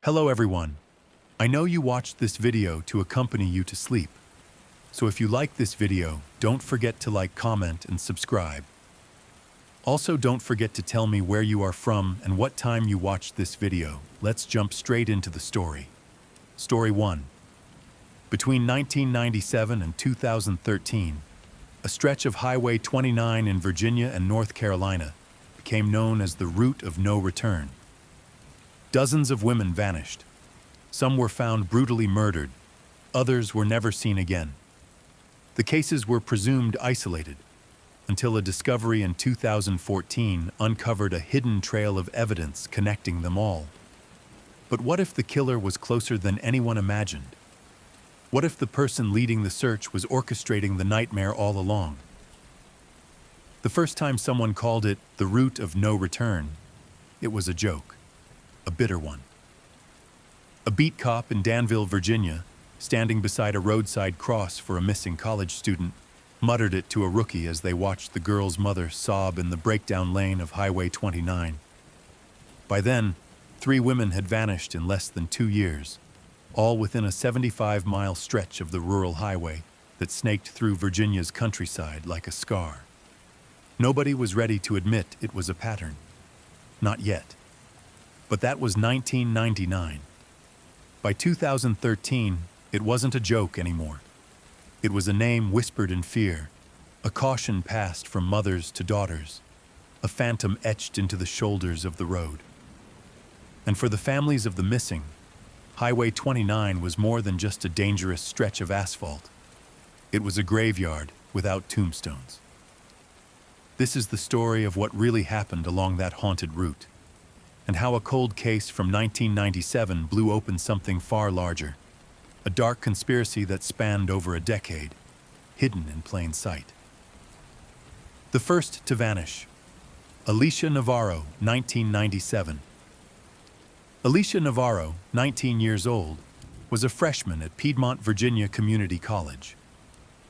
Hello everyone. I know you watched this video to accompany you to sleep. So if you like this video, don't forget to like, comment, and subscribe. Also, don't forget to tell me where you are from and what time you watched this video. Let's jump straight into the story. Story 1. Between 1997 and 2013, a stretch of Highway 29 in Virginia and North Carolina became known as the Route of No Return. Dozens of women vanished. Some were found brutally murdered. Others were never seen again. The cases were presumed isolated until a discovery in 2014 uncovered a hidden trail of evidence connecting them all. But what if the killer was closer than anyone imagined? What if the person leading the search was orchestrating the nightmare all along? The first time someone called it the Route of No Return, it was a joke. A bitter one. A beat cop in Danville, Virginia, standing beside a roadside cross for a missing college student, muttered it to a rookie as they watched the girl's mother sob in the breakdown lane of Highway 29. By then, 3 women had vanished in less than 2 years, all within a 75-mile stretch of the rural highway that snaked through Virginia's countryside like a scar. Nobody was ready to admit it was a pattern. Not yet. But that was 1999. By 2013, it wasn't a joke anymore. It was a name whispered in fear, a caution passed from mothers to daughters, a phantom etched into the shoulders of the road. And for the families of the missing, Highway 29 was more than just a dangerous stretch of asphalt. It was a graveyard without tombstones. This is the story of what really happened along that haunted route, and how a cold case from 1997 blew open something far larger, a dark conspiracy that spanned over a decade, hidden in plain sight. The first to vanish. Alicia Navarro, 1997. Alicia Navarro, 19 years old, was a freshman at Piedmont, Virginia Community College.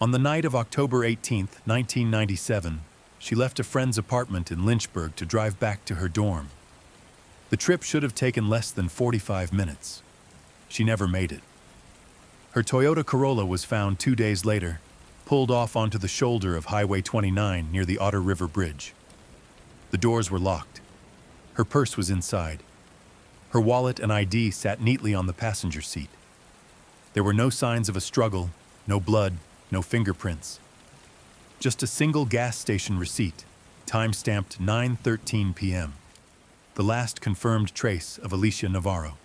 On the night of October 18, 1997, she left a friend's apartment in Lynchburg to drive back to her dorm. The trip should have taken less than 45 minutes. She never made it. Her Toyota Corolla was found 2 days later, pulled off onto the shoulder of Highway 29 near the Otter River Bridge. The doors were locked. Her purse was inside. Her wallet and ID sat neatly on the passenger seat. There were no signs of a struggle, no blood, no fingerprints. Just a single gas station receipt, time-stamped 9:13 p.m. The last confirmed trace of Alicia Navarro.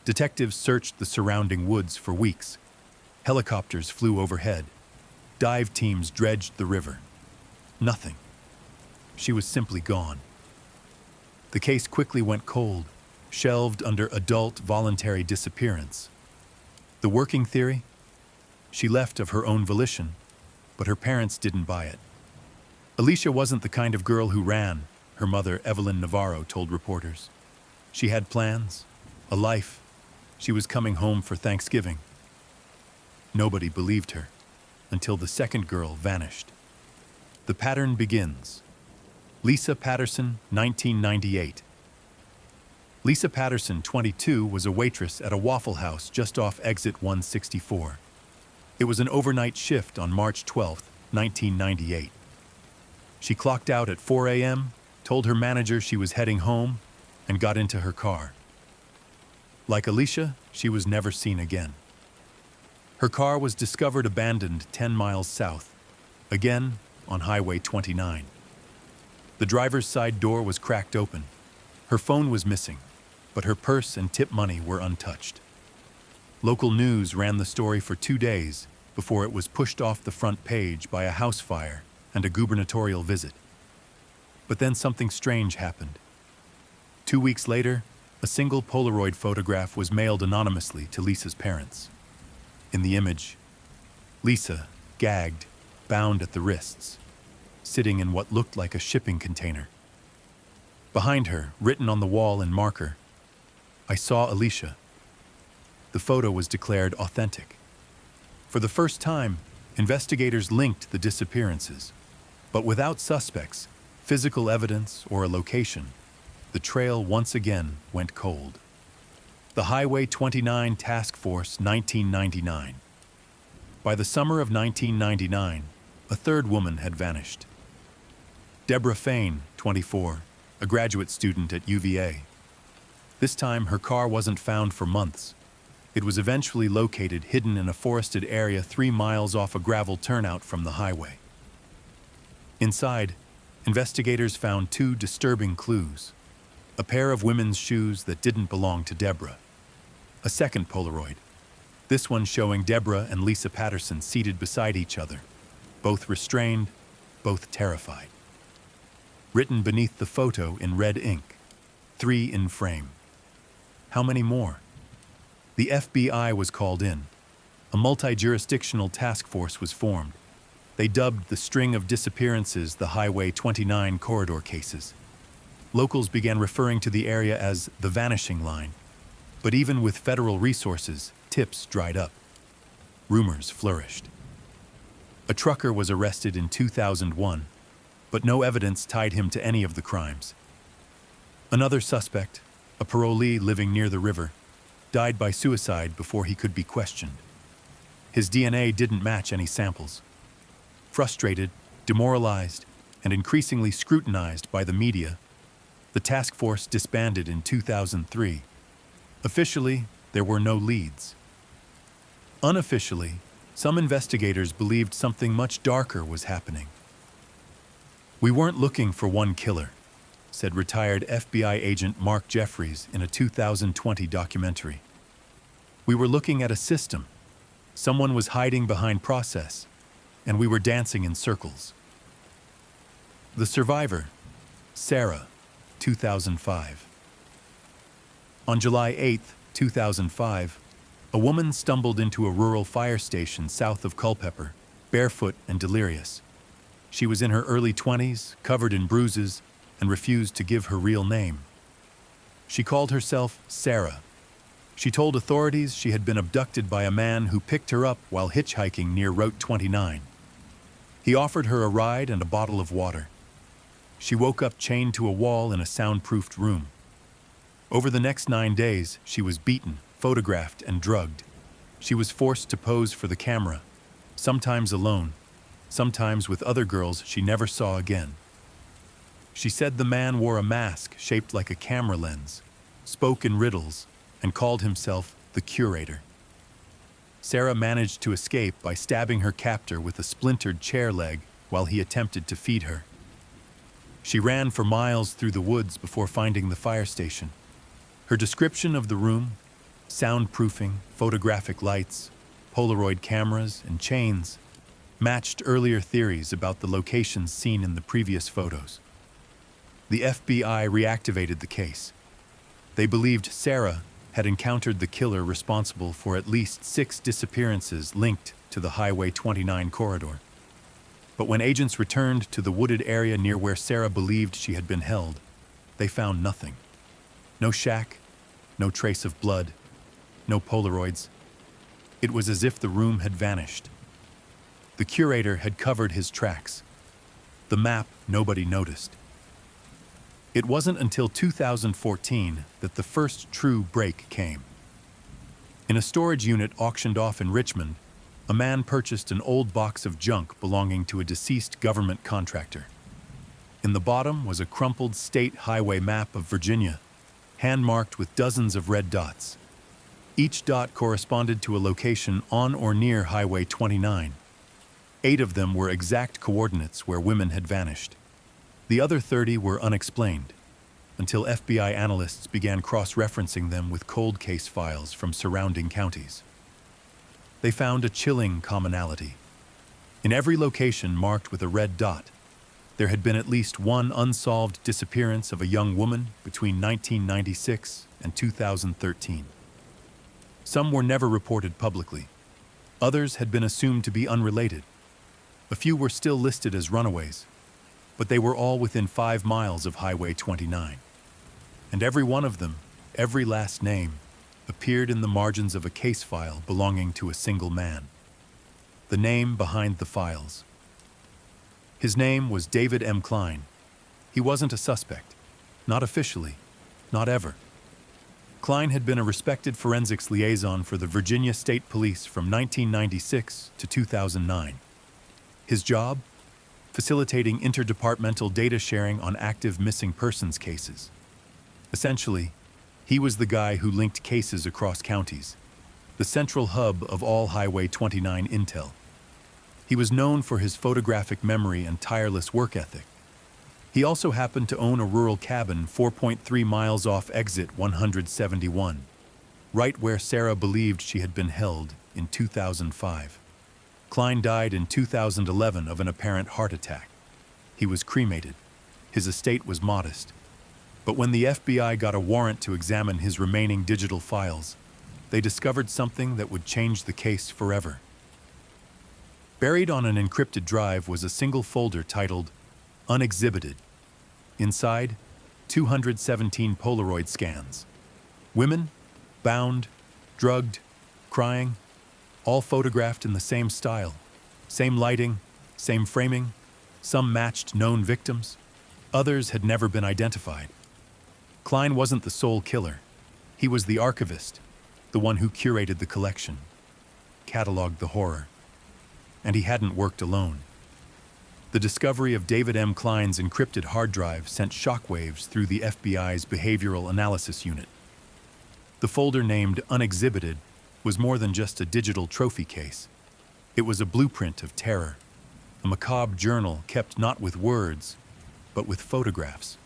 Detectives searched the surrounding woods for weeks. Helicopters flew overhead. Dive teams dredged the river. Nothing. She was simply gone. The case quickly went cold, shelved under adult voluntary disappearance. The working theory? She left of her own volition, but her parents didn't buy it. Alicia wasn't the kind of girl who ran, her mother, Evelyn Navarro, told reporters. She had plans, a life. She was coming home for Thanksgiving. Nobody believed her, until the second girl vanished. The pattern begins. Lisa Patterson, 1998. Lisa Patterson, 22, was a waitress at a Waffle House just off exit 164. It was an overnight shift on March 12, 1998. She clocked out at 4 a.m., told her manager she was heading home, and got into her car. Like Alicia, she was never seen again. Her car was discovered abandoned 10 miles south, again on Highway 29. The driver's side door was cracked open. Her phone was missing, but her purse and tip money were untouched. Local news ran the story for 2 days before it was pushed off the front page by a house fire and a gubernatorial visit. But then something strange happened. 2 weeks later, a single Polaroid photograph was mailed anonymously to Lisa's parents. In the image, Lisa, gagged, bound at the wrists, sitting in what looked like a shipping container. Behind her, written on the wall in marker, "I saw Alicia." The photo was declared authentic. For the first time, investigators linked the disappearances, but without suspects, physical evidence, or a location, the trail once again went cold. The Highway 29 Task Force, 1999. By the summer of 1999, a third woman had vanished. Deborah Fain, 24, a graduate student at UVA. This time, her car wasn't found for months. It was eventually located hidden in a forested area 3 miles off a gravel turnout from the highway. Inside, investigators found 2 disturbing clues: a pair of women's shoes that didn't belong to Deborah, a second Polaroid, this one showing Deborah and Lisa Patterson seated beside each other, both restrained, both terrified. Written beneath the photo in red ink, 3 in frame. How many more? The FBI was called in. A multi-jurisdictional task force was formed. They dubbed the string of disappearances the Highway 29 corridor cases. Locals began referring to the area as the vanishing line. But even with federal resources, tips dried up. Rumors flourished. A trucker was arrested in 2001, but no evidence tied him to any of the crimes. Another suspect, a parolee living near the river, died by suicide before he could be questioned. His DNA didn't match any samples. Frustrated, demoralized, and increasingly scrutinized by the media, the task force disbanded in 2003. Officially, there were no leads. Unofficially, some investigators believed something much darker was happening. "We weren't looking for one killer," said retired FBI agent Mark Jeffries in a 2020 documentary. "We were looking at a system. Someone was hiding behind process, and we were dancing in circles." The survivor, Sarah, 2005. On July 8, 2005, a woman stumbled into a rural fire station south of Culpeper, barefoot and delirious. She was in her early 20s, covered in bruises, and refused to give her real name. She called herself Sarah. She told authorities she had been abducted by a man who picked her up while hitchhiking near Route 29. He offered her a ride and a bottle of water. She woke up chained to a wall in a soundproofed room. Over the next 9 days, she was beaten, photographed, and drugged. She was forced to pose for the camera, sometimes alone, sometimes with other girls she never saw again. She said the man wore a mask shaped like a camera lens, spoke in riddles, and called himself the Curator. Sarah managed to escape by stabbing her captor with a splintered chair leg while he attempted to feed her. She ran for miles through the woods before finding the fire station. Her description of the room, soundproofing, photographic lights, Polaroid cameras, and chains, matched earlier theories about the locations seen in the previous photos. The FBI reactivated the case. They believed Sarah had encountered the killer responsible for at least 6 disappearances linked to the Highway 29 corridor. But when agents returned to the wooded area near where Sarah believed she had been held, they found nothing. No shack, no trace of blood, no Polaroids. It was as if the room had vanished. The Curator had covered his tracks. The map nobody noticed. It wasn't until 2014 that the first true break came. In a storage unit auctioned off in Richmond, a man purchased an old box of junk belonging to a deceased government contractor. In the bottom was a crumpled state highway map of Virginia, hand-marked with dozens of red dots. Each dot corresponded to a location on or near Highway 29. 8 of them were exact coordinates where women had vanished. The other 30 were unexplained, until FBI analysts began cross-referencing them with cold case files from surrounding counties. They found a chilling commonality. In every location marked with a red dot, there had been at least one unsolved disappearance of a young woman between 1996 and 2013. Some were never reported publicly. Others had been assumed to be unrelated. A few were still listed as runaways, but they were all within 5 miles of Highway 29. And every one of them, every last name, appeared in the margins of a case file belonging to a single man. The name behind the files. His name was David M. Klein. He wasn't a suspect, not officially, not ever. Klein had been a respected forensics liaison for the Virginia State Police from 1996 to 2009. His job? Facilitating interdepartmental data sharing on active missing persons cases. Essentially, he was the guy who linked cases across counties, the central hub of all Highway 29 intel. He was known for his photographic memory and tireless work ethic. He also happened to own a rural cabin 4.3 miles off exit 171, right where Sarah believed she had been held in 2005. Klein died in 2011 of an apparent heart attack. He was cremated. His estate was modest. But when the FBI got a warrant to examine his remaining digital files, they discovered something that would change the case forever. Buried on an encrypted drive was a single folder titled Unexhibited. Inside, 217 Polaroid scans. Women, bound, drugged, crying, all photographed in the same style, same lighting, same framing. Some matched known victims. Others had never been identified. Klein wasn't the sole killer. He was the archivist, the one who curated the collection, cataloged the horror. And he hadn't worked alone. The discovery of David M. Klein's encrypted hard drive sent shockwaves through the FBI's Behavioral Analysis Unit. The folder named Unexhibited was more than just a digital trophy case. It was a blueprint of terror, a macabre journal kept not with words, but with photographs.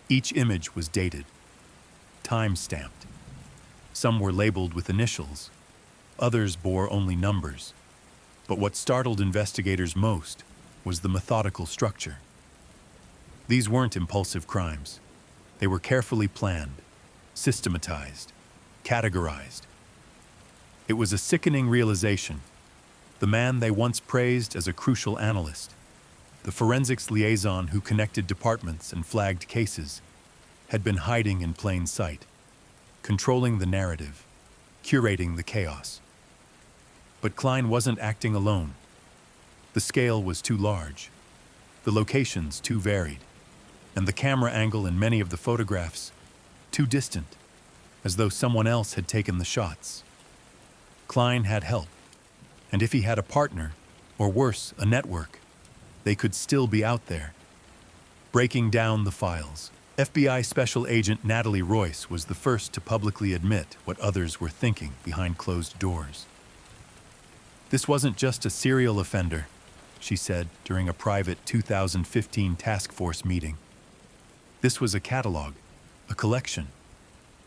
Each image was dated, time-stamped. Some were labeled with initials, others bore only numbers. But what startled investigators most was the methodical structure. These weren't impulsive crimes. They were carefully planned, systematized, categorized. It was a sickening realization. The man they once praised as a crucial analyst, the forensics liaison who connected departments and flagged cases, had been hiding in plain sight, controlling the narrative, curating the chaos. But Klein wasn't acting alone. The scale was too large, the locations too varied, and the camera angle in many of the photographs too distant, as though someone else had taken the shots. Klein had help, and if he had a partner, or worse, a network, they could still be out there. Breaking down the files, FBI Special Agent Natalie Royce was the first to publicly admit what others were thinking behind closed doors. This wasn't just a serial offender, she said during a private 2015 task force meeting. This was a catalog, a collection.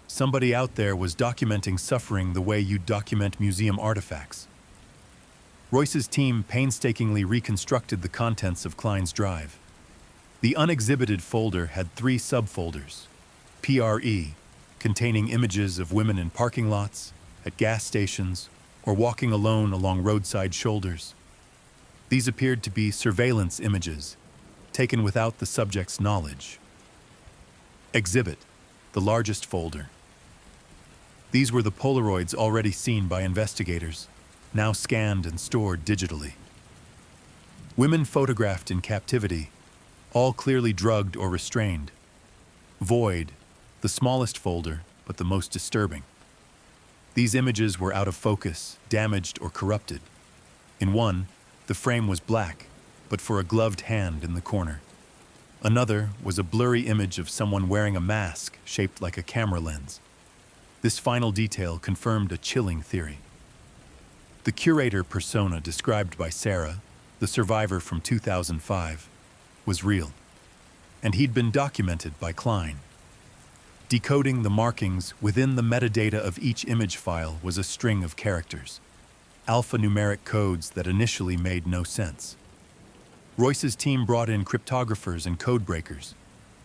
Somebody out there was documenting suffering the way you document museum artifacts. Royce's team painstakingly reconstructed the contents of Klein's drive. The unexhibited folder had 3 subfolders: PRE, containing images of women in parking lots, at gas stations, or walking alone along roadside shoulders. These appeared to be surveillance images, taken without the subject's knowledge. Exhibit, the largest folder. These were the Polaroids already seen by investigators, now scanned and stored digitally. Women photographed in captivity, all clearly drugged or restrained. Void, the smallest folder, but the most disturbing. These images were out of focus, damaged or corrupted. In one, the frame was black, but for a gloved hand in the corner. Another was a blurry image of someone wearing a mask shaped like a camera lens. This final detail confirmed a chilling theory. The curator persona described by Sarah, the survivor from 2005, was real, and he'd been documented by Klein. Decoding the markings within the metadata of each image file was a string of characters, alphanumeric codes that initially made no sense. Royce's team brought in cryptographers and code breakers.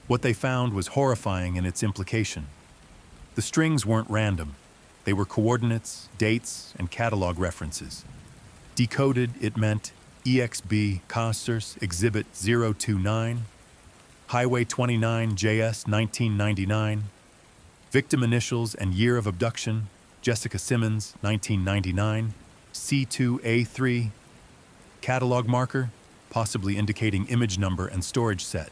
What they found was horrifying in its implication. The strings weren't random. They were coordinates, dates, and catalog references. Decoded, it meant EXB Costers Exhibit 029, Highway 29 JS 1999, victim initials and year of abduction, Jessica Simmons, 1999, C2A3, catalog marker, possibly indicating image number and storage set.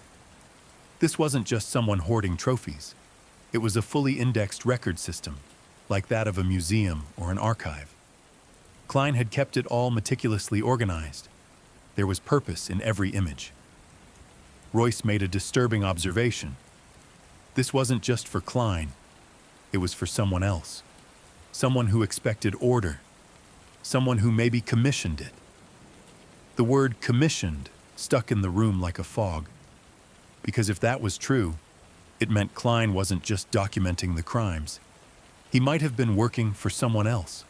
This wasn't just someone hoarding trophies. It was a fully indexed record system, like that of a museum or an archive. Klein had kept it all meticulously organized. There was purpose in every image. Royce made a disturbing observation. This wasn't just for Klein. It was for someone else. Someone who expected order. Someone who maybe commissioned it. The word commissioned stuck in the room like a fog. Because if that was true, it meant Klein wasn't just documenting the crimes. He might have been working for someone else.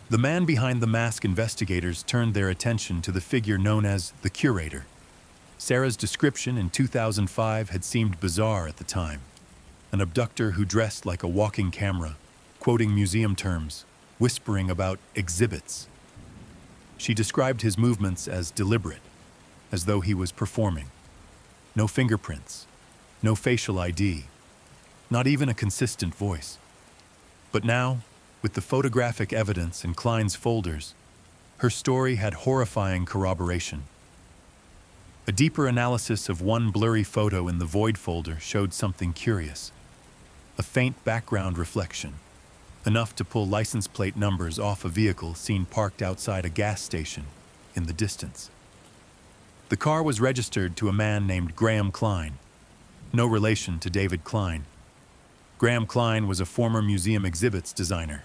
The man behind the mask investigators turned their attention to the figure known as the curator. Sarah's description in 2005 had seemed bizarre at the time. An abductor who dressed like a walking camera, quoting museum terms, whispering about exhibits. She described his movements as deliberate, as though he was performing. No fingerprints, no facial ID, not even a consistent voice. But now, with the photographic evidence in Klein's folders, her story had horrifying corroboration. A deeper analysis of one blurry photo in the void folder showed something curious. A faint background reflection, enough to pull license plate numbers off a vehicle seen parked outside a gas station in the distance. The car was registered to a man named Graham Klein, no relation to David Klein. Graham Klein was a former museum exhibits designer.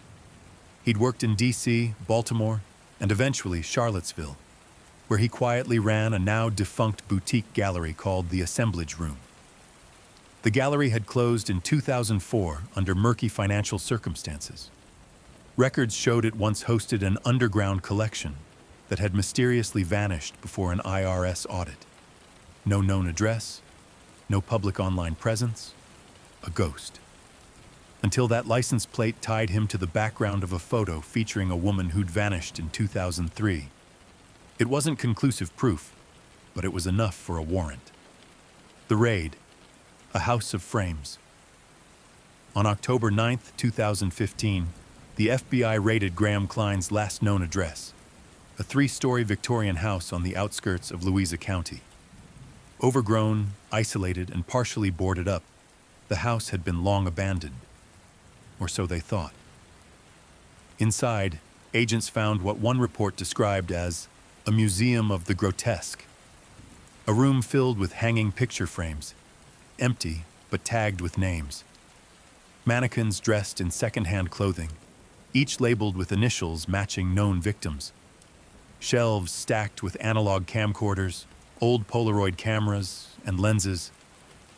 He'd worked in D.C., Baltimore, and eventually Charlottesville, where he quietly ran a now-defunct boutique gallery called the Assemblage Room. The gallery had closed in 2004 under murky financial circumstances. Records showed it once hosted an underground collection that had mysteriously vanished before an IRS audit. No known address, no public online presence, a ghost. Until that license plate tied him to the background of a photo featuring a woman who'd vanished in 2003. It wasn't conclusive proof, but it was enough for a warrant. The raid, a house of frames. On October 9, 2015, the FBI raided Graham Klein's last known address, a 3-story Victorian house on the outskirts of Louisa County. Overgrown, isolated, and partially boarded up, the house had been long abandoned. Or so they thought. Inside, agents found what one report described as a museum of the grotesque. A room filled with hanging picture frames, empty but tagged with names. Mannequins dressed in second-hand clothing, each labeled with initials matching known victims. Shelves stacked with analog camcorders, old Polaroid cameras, and lenses.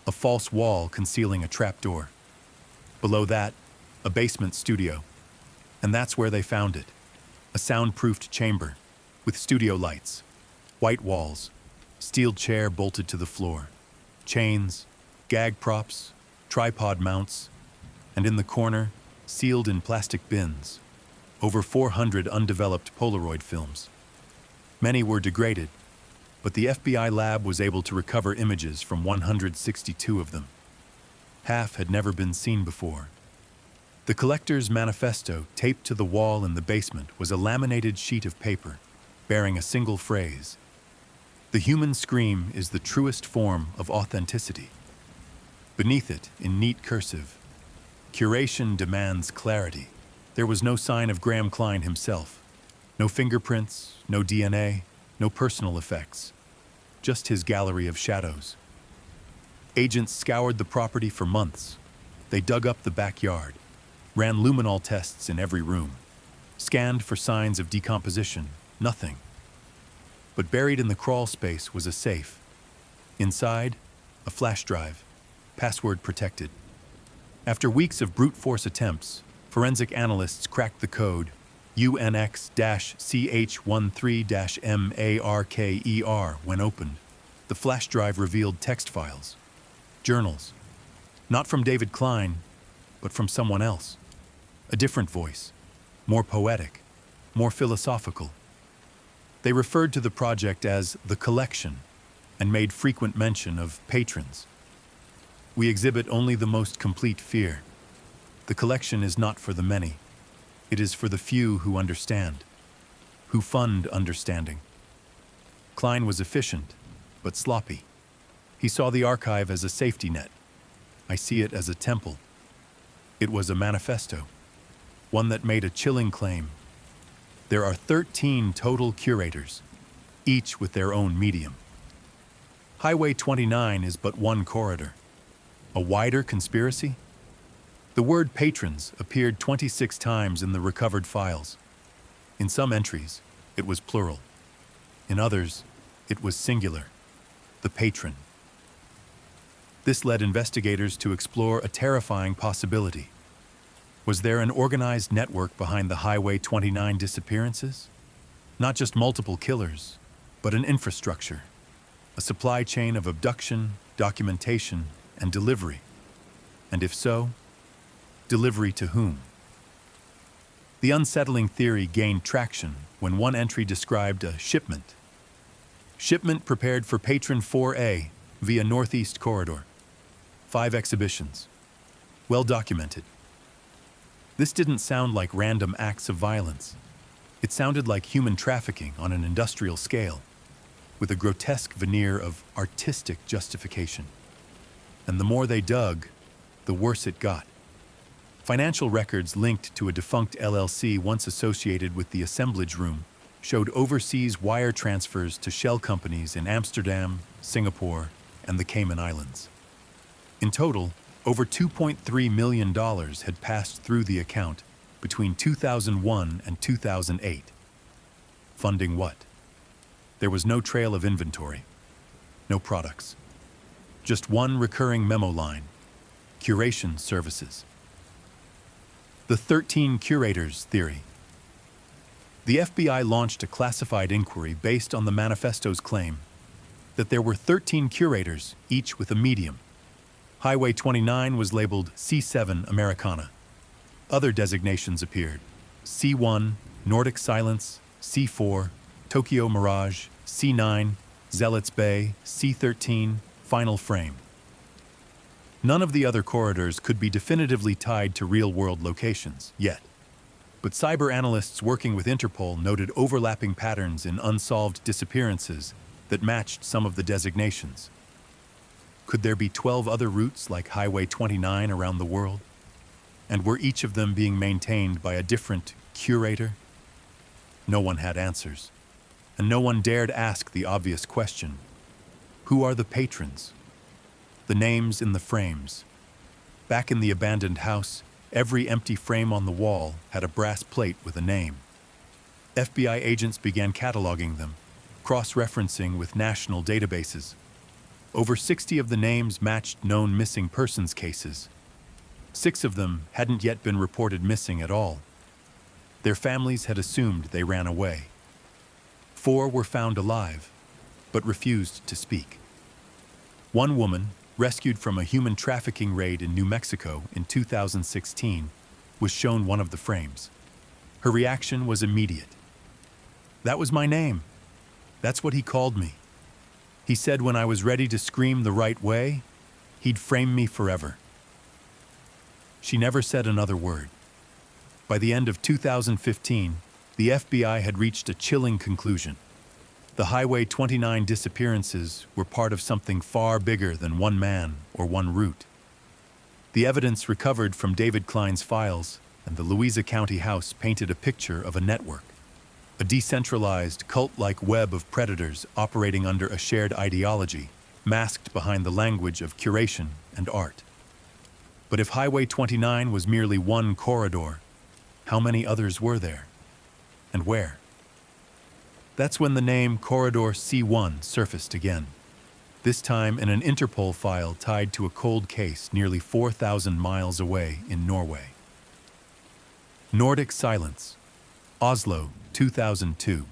A false wall concealing a trapdoor. Below that, a basement studio. And that's where they found it. A soundproofed chamber, with studio lights, white walls, steel chair bolted to the floor, chains, gag props, tripod mounts, and in the corner, sealed in plastic bins, over 400 undeveloped Polaroid films. Many were degraded, but the FBI lab was able to recover images from 162 of them. Half had never been seen before. The collector's manifesto, taped to the wall in the basement, was a laminated sheet of paper, bearing a single phrase. The human scream is the truest form of authenticity. Beneath it, in neat cursive, curation demands clarity. There was no sign of Graham Klein himself. No fingerprints, no DNA, no personal effects. Just his gallery of shadows. Agents scoured the property for months. They dug up the backyard, ran luminol tests in every room, scanned for signs of decomposition, nothing. But buried in the crawl space was a safe. Inside, a flash drive, password protected. After weeks of brute force attempts, forensic analysts cracked the code UNX-CH13-MARKER when opened. The flash drive revealed text files, journals, not from David Klein, but from someone else. A different voice, more poetic, more philosophical. They referred to the project as the collection and made frequent mention of patrons. We exhibit only the most complete fear. The collection is not for the many. It is for the few who understand, who fund understanding. Klein was efficient, but sloppy. He saw the archive as a safety net. I see it as a temple, It was a manifesto, one that made a chilling claim. There are 13 total curators, each with their own medium. Highway 29 is but one corridor. A wider conspiracy? The word patrons appeared 26 times in the recovered files. In some entries, it was plural. In others, it was singular, the patron. This led investigators to explore a terrifying possibility. Was there an organized network behind the Highway 29 disappearances? Not just multiple killers, but an infrastructure, a supply chain of abduction, documentation, and delivery. And if so, delivery to whom? The unsettling theory gained traction when one entry described a shipment. Shipment prepared for Patron 4A via Northeast Corridor. 5 exhibitions. Well documented. This didn't sound like random acts of violence. It sounded like human trafficking on an industrial scale, with a grotesque veneer of artistic justification. And the more they dug, the worse it got. Financial records linked to a defunct LLC once associated with the assemblage room showed overseas wire transfers to shell companies in Amsterdam, Singapore, and the Cayman Islands. In total, over $2.3 million had passed through the account between 2001 and 2008. Funding what? There was no trail of inventory, no products. Just one recurring memo line: curation services. The 13 curators theory. The FBI launched a classified inquiry based on the manifesto's claim that there were 13 curators, each with a medium. Highway 29 was labeled C7 Americana. Other designations appeared: C1, Nordic Silence; C4, Tokyo Mirage; C9, Zealots Bay; C13, Final Frame. None of the other corridors could be definitively tied to real-world locations, yet. But cyber analysts working with Interpol noted overlapping patterns in unsolved disappearances that matched some of the designations. Could there be 12 other routes like Highway 29 around the world? And were each of them being maintained by a different curator? No one had answers, and no one dared ask the obvious question: who are the patrons? The names in the frames. Back in the abandoned house, every empty frame on the wall had a brass plate with a name. FBI agents began cataloging them, cross-referencing with national databases. Over 60 of the names matched known missing persons cases. 6 of them hadn't yet been reported missing at all. Their families had assumed they ran away. 4 were found alive, but refused to speak. One woman, rescued from a human trafficking raid in New Mexico in 2016, was shown one of the frames. Her reaction was immediate. "That was my name. That's what he called me. He said when I was ready to scream the right way, he'd frame me forever." She never said another word. By the end of 2015, the FBI had reached a chilling conclusion. The Highway 29 disappearances were part of something far bigger than one man or one route. The evidence recovered from David Klein's files and the Louisa County house painted a picture of a network, a decentralized, cult-like web of predators operating under a shared ideology, masked behind the language of curation and art. But if Highway 29 was merely one corridor, how many others were there? And where? That's when the name Corridor C1 surfaced again, this time in an Interpol file tied to a cold case nearly 4,000 miles away in Norway. Nordic Silence, Oslo, 2002.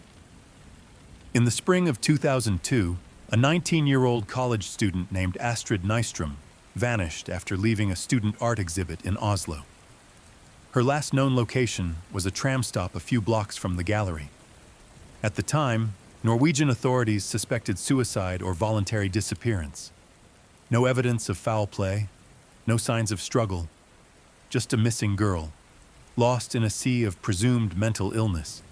In the spring of 2002, a 19-year-old college student named Astrid Nystrom vanished after leaving a student art exhibit in Oslo. Her last known location was a tram stop a few blocks from the gallery. At the time, Norwegian authorities suspected suicide or voluntary disappearance. No evidence of foul play, no signs of struggle, just a missing girl, lost in a sea of presumed mental illness.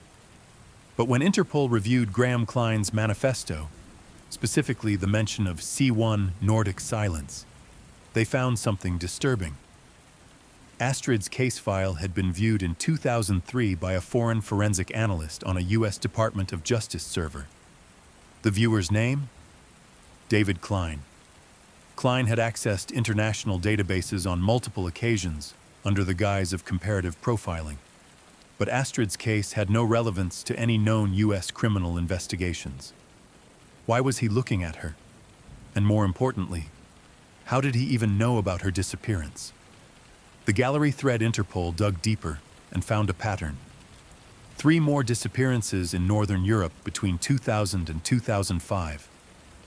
But when Interpol reviewed Graham Klein's manifesto, specifically the mention of C1 Nordic Silence, they found something disturbing. Astrid's case file had been viewed in 2003 by a foreign forensic analyst on a U.S. Department of Justice server. The viewer's name? David Klein. Klein had accessed international databases on multiple occasions under the guise of comparative profiling. But Astrid's case had no relevance to any known U.S. criminal investigations. Why was he looking at her? And more importantly, how did he even know about her disappearance? The gallery thread Interpol dug deeper and found a pattern. 3 more disappearances in Northern Europe between 2000 and 2005,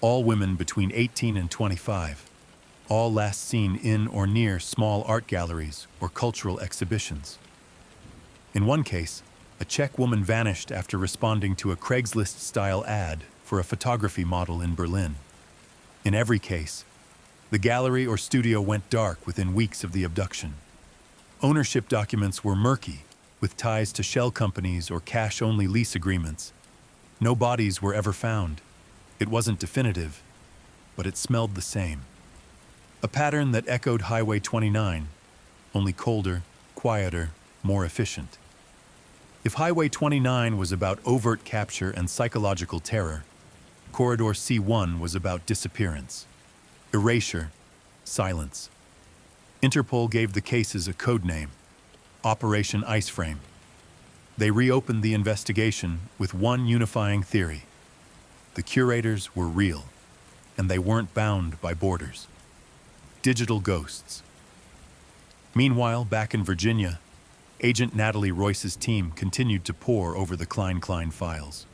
all women between 18 and 25, all last seen in or near small art galleries or cultural exhibitions. In one case, a Czech woman vanished after responding to a Craigslist-style ad for a photography model in Berlin. In every case, the gallery or studio went dark within weeks of the abduction. Ownership documents were murky, with ties to shell companies or cash-only lease agreements. No bodies were ever found. It wasn't definitive, but it smelled the same. A pattern that echoed Highway 29, only colder, quieter, more efficient. If Highway 29 was about overt capture and psychological terror, Corridor C1 was about disappearance, erasure, silence. Interpol gave the cases a code name, Operation Iceframe. They reopened the investigation with one unifying theory. The curators were real, and they weren't bound by borders. Digital ghosts. Meanwhile, back in Virginia, Agent Natalie Royce's team continued to pore over the Klein files.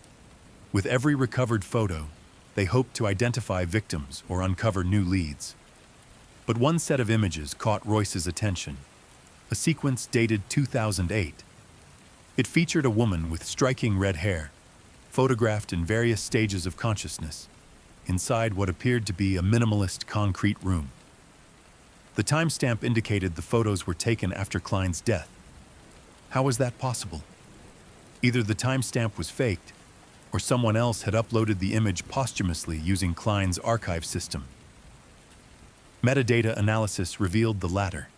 With every recovered photo, they hoped to identify victims or uncover new leads. But one set of images caught Royce's attention, a sequence dated 2008. It featured a woman with striking red hair, photographed in various stages of consciousness, inside what appeared to be a minimalist concrete room. The timestamp indicated the photos were taken after Klein's death. How was that possible? Either the timestamp was faked, or someone else had uploaded the image posthumously using Klein's archive system. Metadata analysis revealed the latter.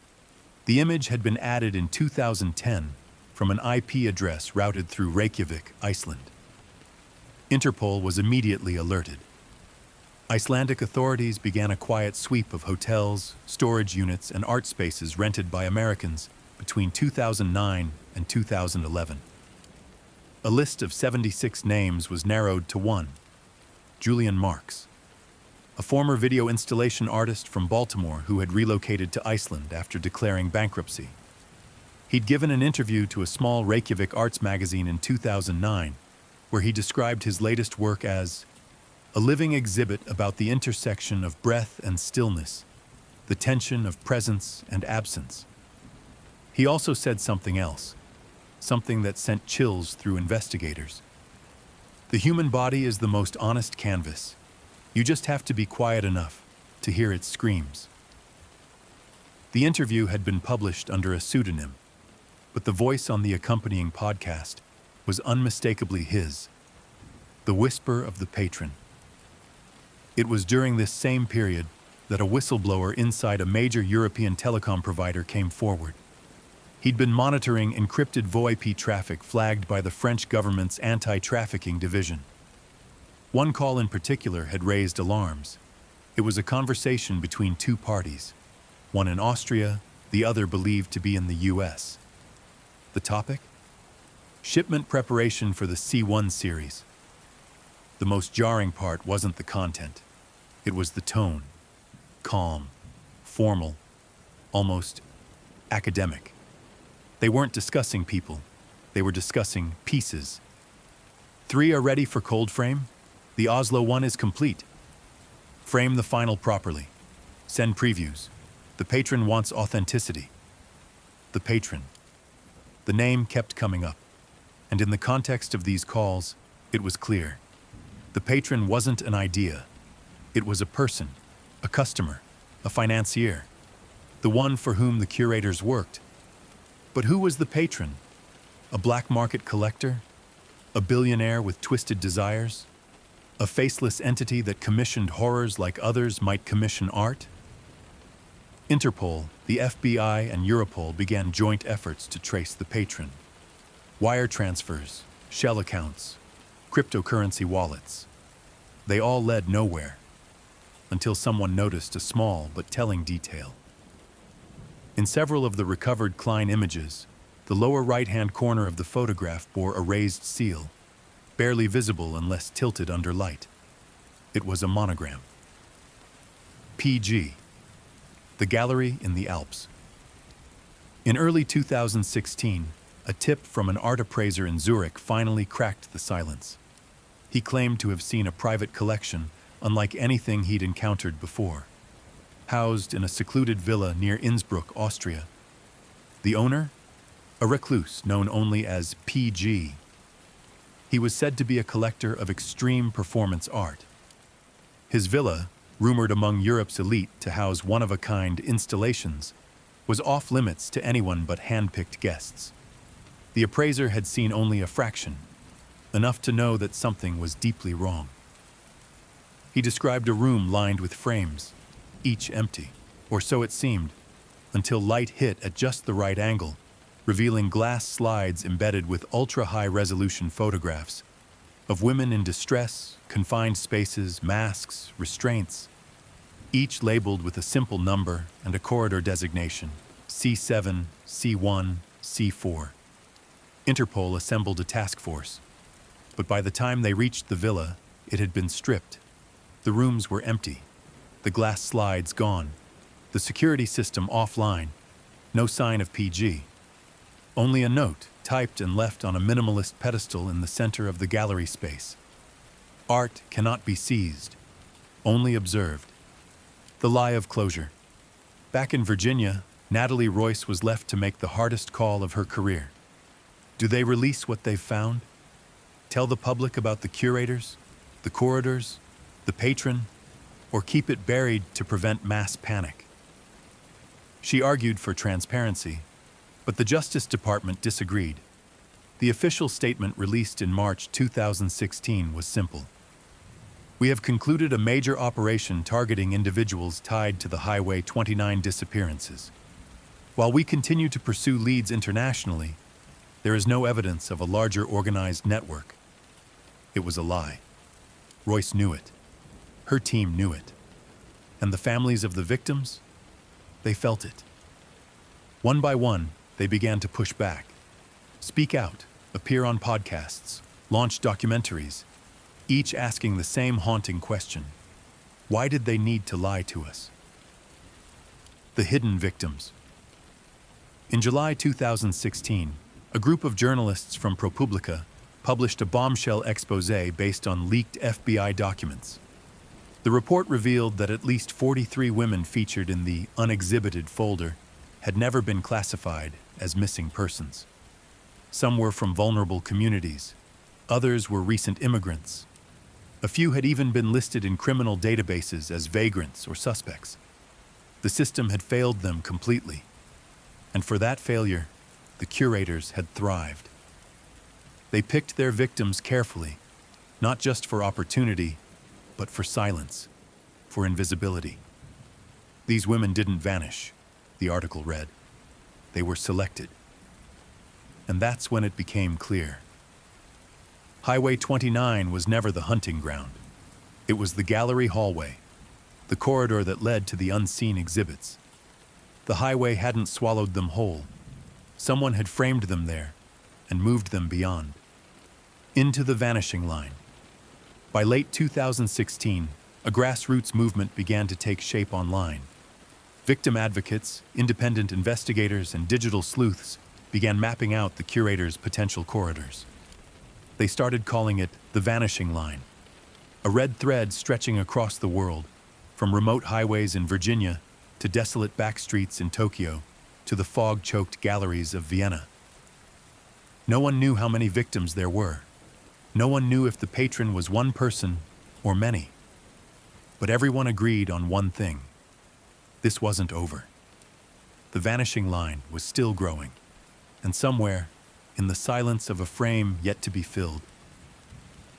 The image had been added in 2010 from an IP address routed through Reykjavik, Iceland. Interpol was immediately alerted. Icelandic authorities began a quiet sweep of hotels, storage units, and art spaces rented by Americans between 2009 and 2011. A list of 76 names was narrowed to one: Julian Marks, a former video installation artist from Baltimore who had relocated to Iceland after declaring bankruptcy. He'd given an interview to a small Reykjavik arts magazine in 2009, where he described his latest work as a living exhibit about the intersection of breath and stillness, the tension of presence and absence. He also said something else, something that sent chills through investigators. The human body is the most honest canvas. You just have to be quiet enough to hear its screams. The interview had been published under a pseudonym, but the voice on the accompanying podcast was unmistakably his, the whisper of the patron. It was during this same period that a whistleblower inside a major European telecom provider came forward. He'd been monitoring encrypted VoIP traffic flagged by the French government's anti-trafficking division. One call in particular had raised alarms. It was a conversation between two parties, one in Austria, the other believed to be in the US. The topic? Shipment preparation for the C1 series. The most jarring part wasn't the content. It was the tone. Calm, formal, almost academic. They weren't discussing people. They were discussing pieces. 3 are ready for cold frame. The Oslo one is complete. Frame the final properly. Send previews. The patron wants authenticity. The patron. The name kept coming up. And in the context of these calls, it was clear. The patron wasn't an idea. It was a person, a customer, a financier, the one for whom the curators worked. But who was the patron? A black market collector? A billionaire with twisted desires? A faceless entity that commissioned horrors like others might commission art? Interpol, the FBI, and Europol began joint efforts to trace the patron. Wire transfers, shell accounts, cryptocurrency wallets. They all led nowhere, until someone noticed a small but telling detail. In several of the recovered Klein images, the lower right-hand corner of the photograph bore a raised seal, barely visible unless tilted under light. It was a monogram. PG. The Gallery in the Alps. In early 2016, a tip from an art appraiser in Zurich finally cracked the silence. He claimed to have seen a private collection unlike anything he'd encountered before, housed in a secluded villa near Innsbruck, Austria. The owner? A recluse known only as PG. He was said to be a collector of extreme performance art. His villa, rumored among Europe's elite to house one-of-a-kind installations, was off-limits to anyone but hand-picked guests. The appraiser had seen only a fraction, enough to know that something was deeply wrong. He described a room lined with frames, each empty, or so it seemed, until light hit at just the right angle, revealing glass slides embedded with ultra-high-resolution photographs of women in distress, confined spaces, masks, restraints, each labeled with a simple number and a corridor designation, C7, C1, C4. Interpol assembled a task force, but by the time they reached the villa, it had been stripped. The rooms were empty, the glass slides gone, the security system offline, no sign of PG. Only a note, typed and left on a minimalist pedestal in the center of the gallery space. Art cannot be seized, only observed. The lie of closure. Back in Virginia, Natalie Royce was left to make the hardest call of her career. Do they release what they've found? Tell the public about the curators, the corridors, the patron, or keep it buried to prevent mass panic? She argued for transparency, but the Justice Department disagreed. The official statement released in March 2016 was simple. We have concluded a major operation targeting individuals tied to the Highway 29 disappearances. While we continue to pursue leads internationally, there is no evidence of a larger organized network. It was a lie. Royce knew it. Her team knew it. And the families of the victims? They felt it. One by one, they began to push back. Speak out, appear on podcasts, launch documentaries, each asking the same haunting question. Why did they need to lie to us? The hidden victims. In July 2016, a group of journalists from ProPublica published a bombshell exposé based on leaked FBI documents. The report revealed that at least 43 women featured in the unexhibited folder had never been classified as missing persons. Some were from vulnerable communities. Others were recent immigrants. A few had even been listed in criminal databases as vagrants or suspects. The system had failed them completely. And for that failure, the curators had thrived. They picked their victims carefully, not just for opportunity, but for silence, for invisibility. These women didn't vanish, the article read. They were selected. And that's when it became clear. Highway 29 was never the hunting ground. It was the gallery hallway, the corridor that led to the unseen exhibits. The highway hadn't swallowed them whole. Someone had framed them there and moved them beyond. Into the vanishing line. By late 2016, a grassroots movement began to take shape online. Victim advocates, independent investigators, and digital sleuths began mapping out the curator's potential corridors. They started calling it the vanishing line, a red thread stretching across the world, from remote highways in Virginia to desolate backstreets in Tokyo to the fog-choked galleries of Vienna. No one knew how many victims there were. No one knew if the patron was one person or many. But everyone agreed on one thing. This wasn't over. The vanishing line was still growing, and somewhere, in the silence of a frame yet to be filled,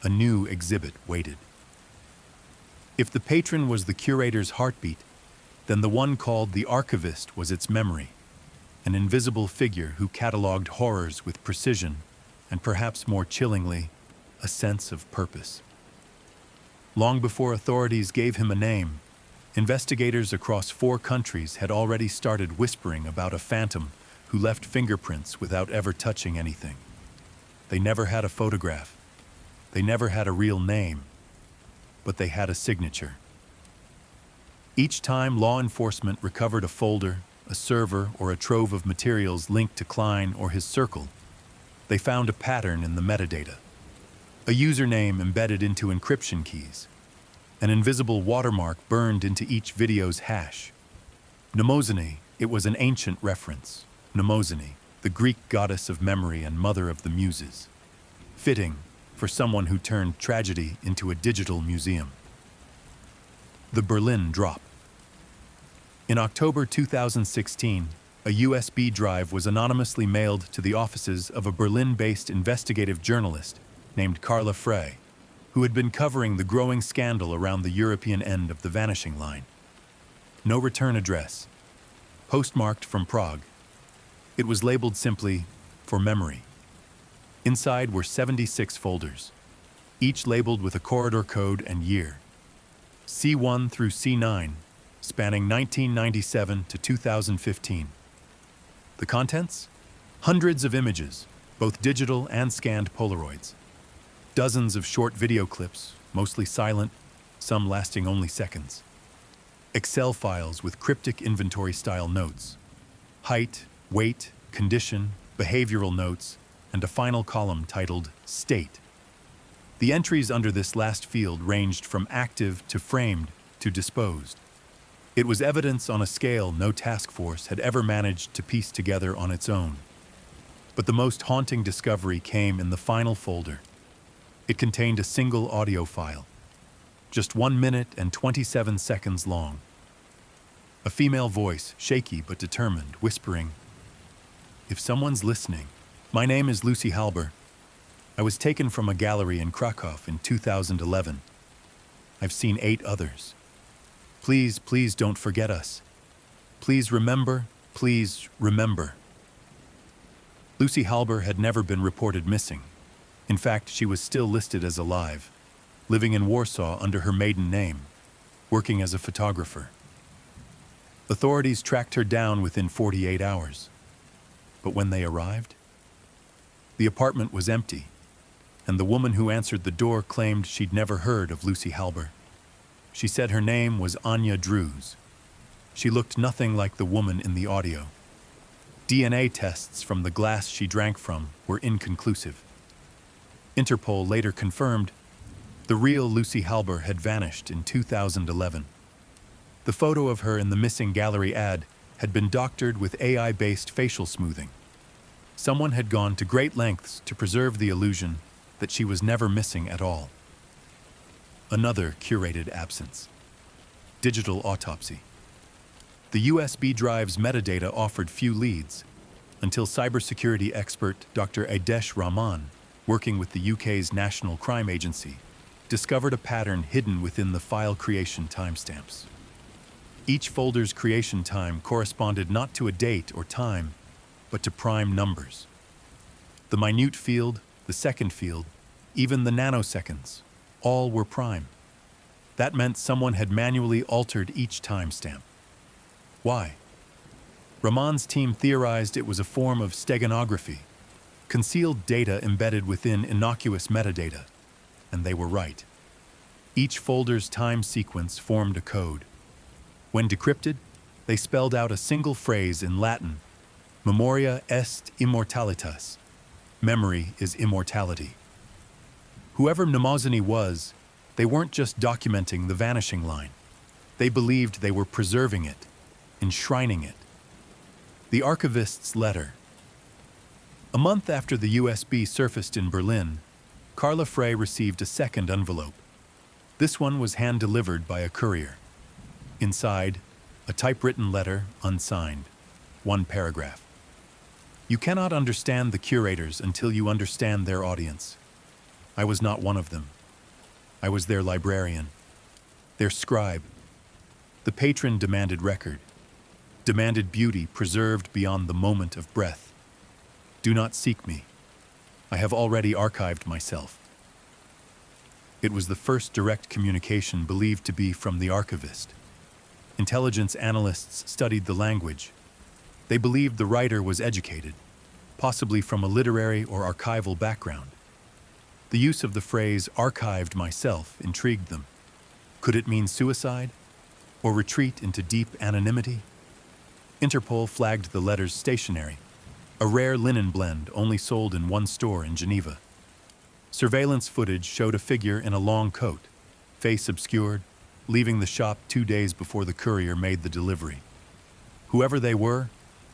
a new exhibit waited. If the patron was the curator's heartbeat, Then the one called the archivist was its memory, an invisible figure who catalogued horrors with precision and, perhaps more chillingly, a sense of purpose. Long before authorities gave him a name, investigators across 4 countries had already started whispering about a phantom who left fingerprints without ever touching anything. They never had a photograph. They never had a real name, but they had a signature. Each time law enforcement recovered a folder, a server, or a trove of materials linked to Klein or his circle, they found a pattern in the metadata. A username embedded into encryption keys. An invisible watermark burned into each video's hash. Mnemosyne, it was an ancient reference. Mnemosyne, the Greek goddess of memory and mother of the muses. Fitting for someone who turned tragedy into a digital museum. The Berlin drop. In October 2016, a USB drive was anonymously mailed to the offices of a Berlin-based investigative journalist named Carla Frey, who had been covering the growing scandal around the European end of the vanishing line. No return address. Postmarked from Prague. It was labeled simply, "For Memory." Inside were 76 folders, each labeled with a corridor code and year. C1 through C9, spanning 1997 to 2015. The contents? Hundreds of images, both digital and scanned Polaroids. Dozens of short video clips, mostly silent, some lasting only seconds. Excel files with cryptic inventory-style notes. Height, weight, condition, behavioral notes, and a final column titled State. The entries under this last field ranged from active to framed to disposed. It was evidence on a scale no task force had ever managed to piece together on its own. But the most haunting discovery came in the final folder. It contained a single audio file, just 1 minute and 27 seconds long. A female voice, shaky but determined, whispering, "If someone's listening, my name is Lucy Halber. I was taken from a gallery in Krakow in 2011. I've seen 8 others. Please, please don't forget us. Please remember, please remember." Lucy Halber had never been reported missing. In fact, she was still listed as alive, living in Warsaw under her maiden name, working as a photographer. Authorities tracked her down within 48 hours. But when they arrived, the apartment was empty, and the woman who answered the door claimed she'd never heard of Lucy Halber. She said her name was Anya Drews. She looked nothing like the woman in the audio. DNA tests from the glass she drank from were inconclusive. Interpol later confirmed the real Lucy Halber had vanished in 2011. The photo of her in the missing gallery ad had been doctored with AI-based facial smoothing. Someone had gone to great lengths to preserve the illusion that she was never missing at all. Another curated absence. Digital autopsy. The USB drive's metadata offered few leads, until cybersecurity expert Dr. Adesh Rahman, working with the UK's National Crime Agency, discovered a pattern hidden within the file creation timestamps. Each folder's creation time corresponded not to a date or time, but to prime numbers. The minute field, the second field, even the nanoseconds, all were prime. That meant someone had manually altered each timestamp. Why? Rahman's team theorized it was a form of steganography, concealed data embedded within innocuous metadata, and they were right. Each folder's time sequence formed a code. When decrypted, they spelled out a single phrase in Latin: Memoria est immortalitas. Memory is immortality. Whoever Mnemosyne was, they weren't just documenting the vanishing line. They believed they were preserving it, enshrining it. The archivist's letter. A month after the USB surfaced in Berlin, Carla Frey received a second envelope. This one was hand-delivered by a courier. Inside, a typewritten letter, unsigned. 1 paragraph. You cannot understand the curators until you understand their audience. I was not one of them. I was their librarian, their scribe. The patron demanded record, demanded beauty preserved beyond the moment of breath. Do not seek me. I have already archived myself. It was the first direct communication believed to be from the archivist. Intelligence analysts studied the language. They believed the writer was educated, possibly from a literary or archival background. The use of the phrase "archived myself" intrigued them. Could it mean suicide? Or retreat into deep anonymity? Interpol flagged the letters stationary, a rare linen blend only sold in one store in Geneva. Surveillance footage showed a figure in a long coat, face obscured, leaving the shop 2 days before the courier made the delivery. Whoever they were,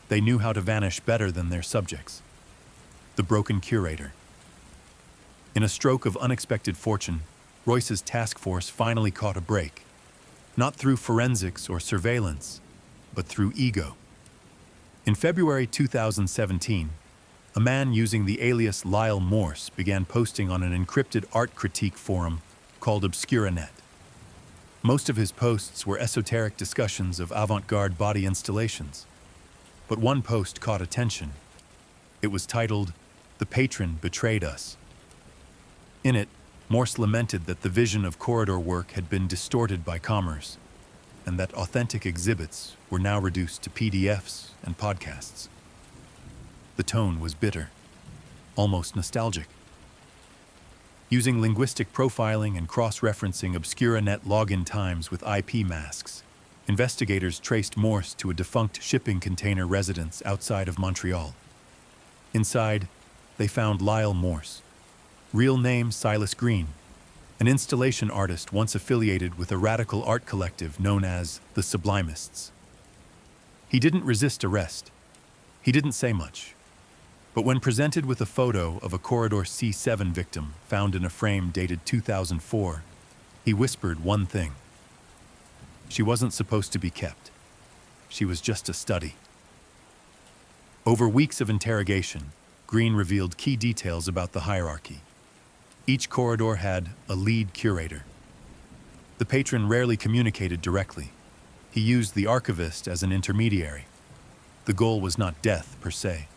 they knew how to vanish better than their subjects. The broken curator. In a stroke of unexpected fortune, Royce's task force finally caught a break. Not through forensics or surveillance, but through ego. In February 2017, a man using the alias Lyle Morse began posting on an encrypted art critique forum called Obscuranet. Most of his posts were esoteric discussions of avant-garde body installations. But one post caught attention. It was titled, "The Patron Betrayed Us." In it, Morse lamented that the vision of corridor work had been distorted by commerce, and that authentic exhibits were now reduced to PDFs and podcasts. The tone was bitter, almost nostalgic. Using linguistic profiling and cross-referencing Obscuranet login times with IP masks, investigators traced Morse to a defunct shipping container residence outside of Montreal. Inside, they found Lyle Morse, real name Silas Green, an installation artist once affiliated with a radical art collective known as the Sublimists. He didn't resist arrest. He didn't say much. But when presented with a photo of a Corridor C7 victim found in a frame dated 2004, he whispered one thing. She wasn't supposed to be kept. She was just a study. Over weeks of interrogation, Green revealed key details about the hierarchy. Each corridor had a lead curator. The patron rarely communicated directly. He used the archivist as an intermediary. The goal was not death per se,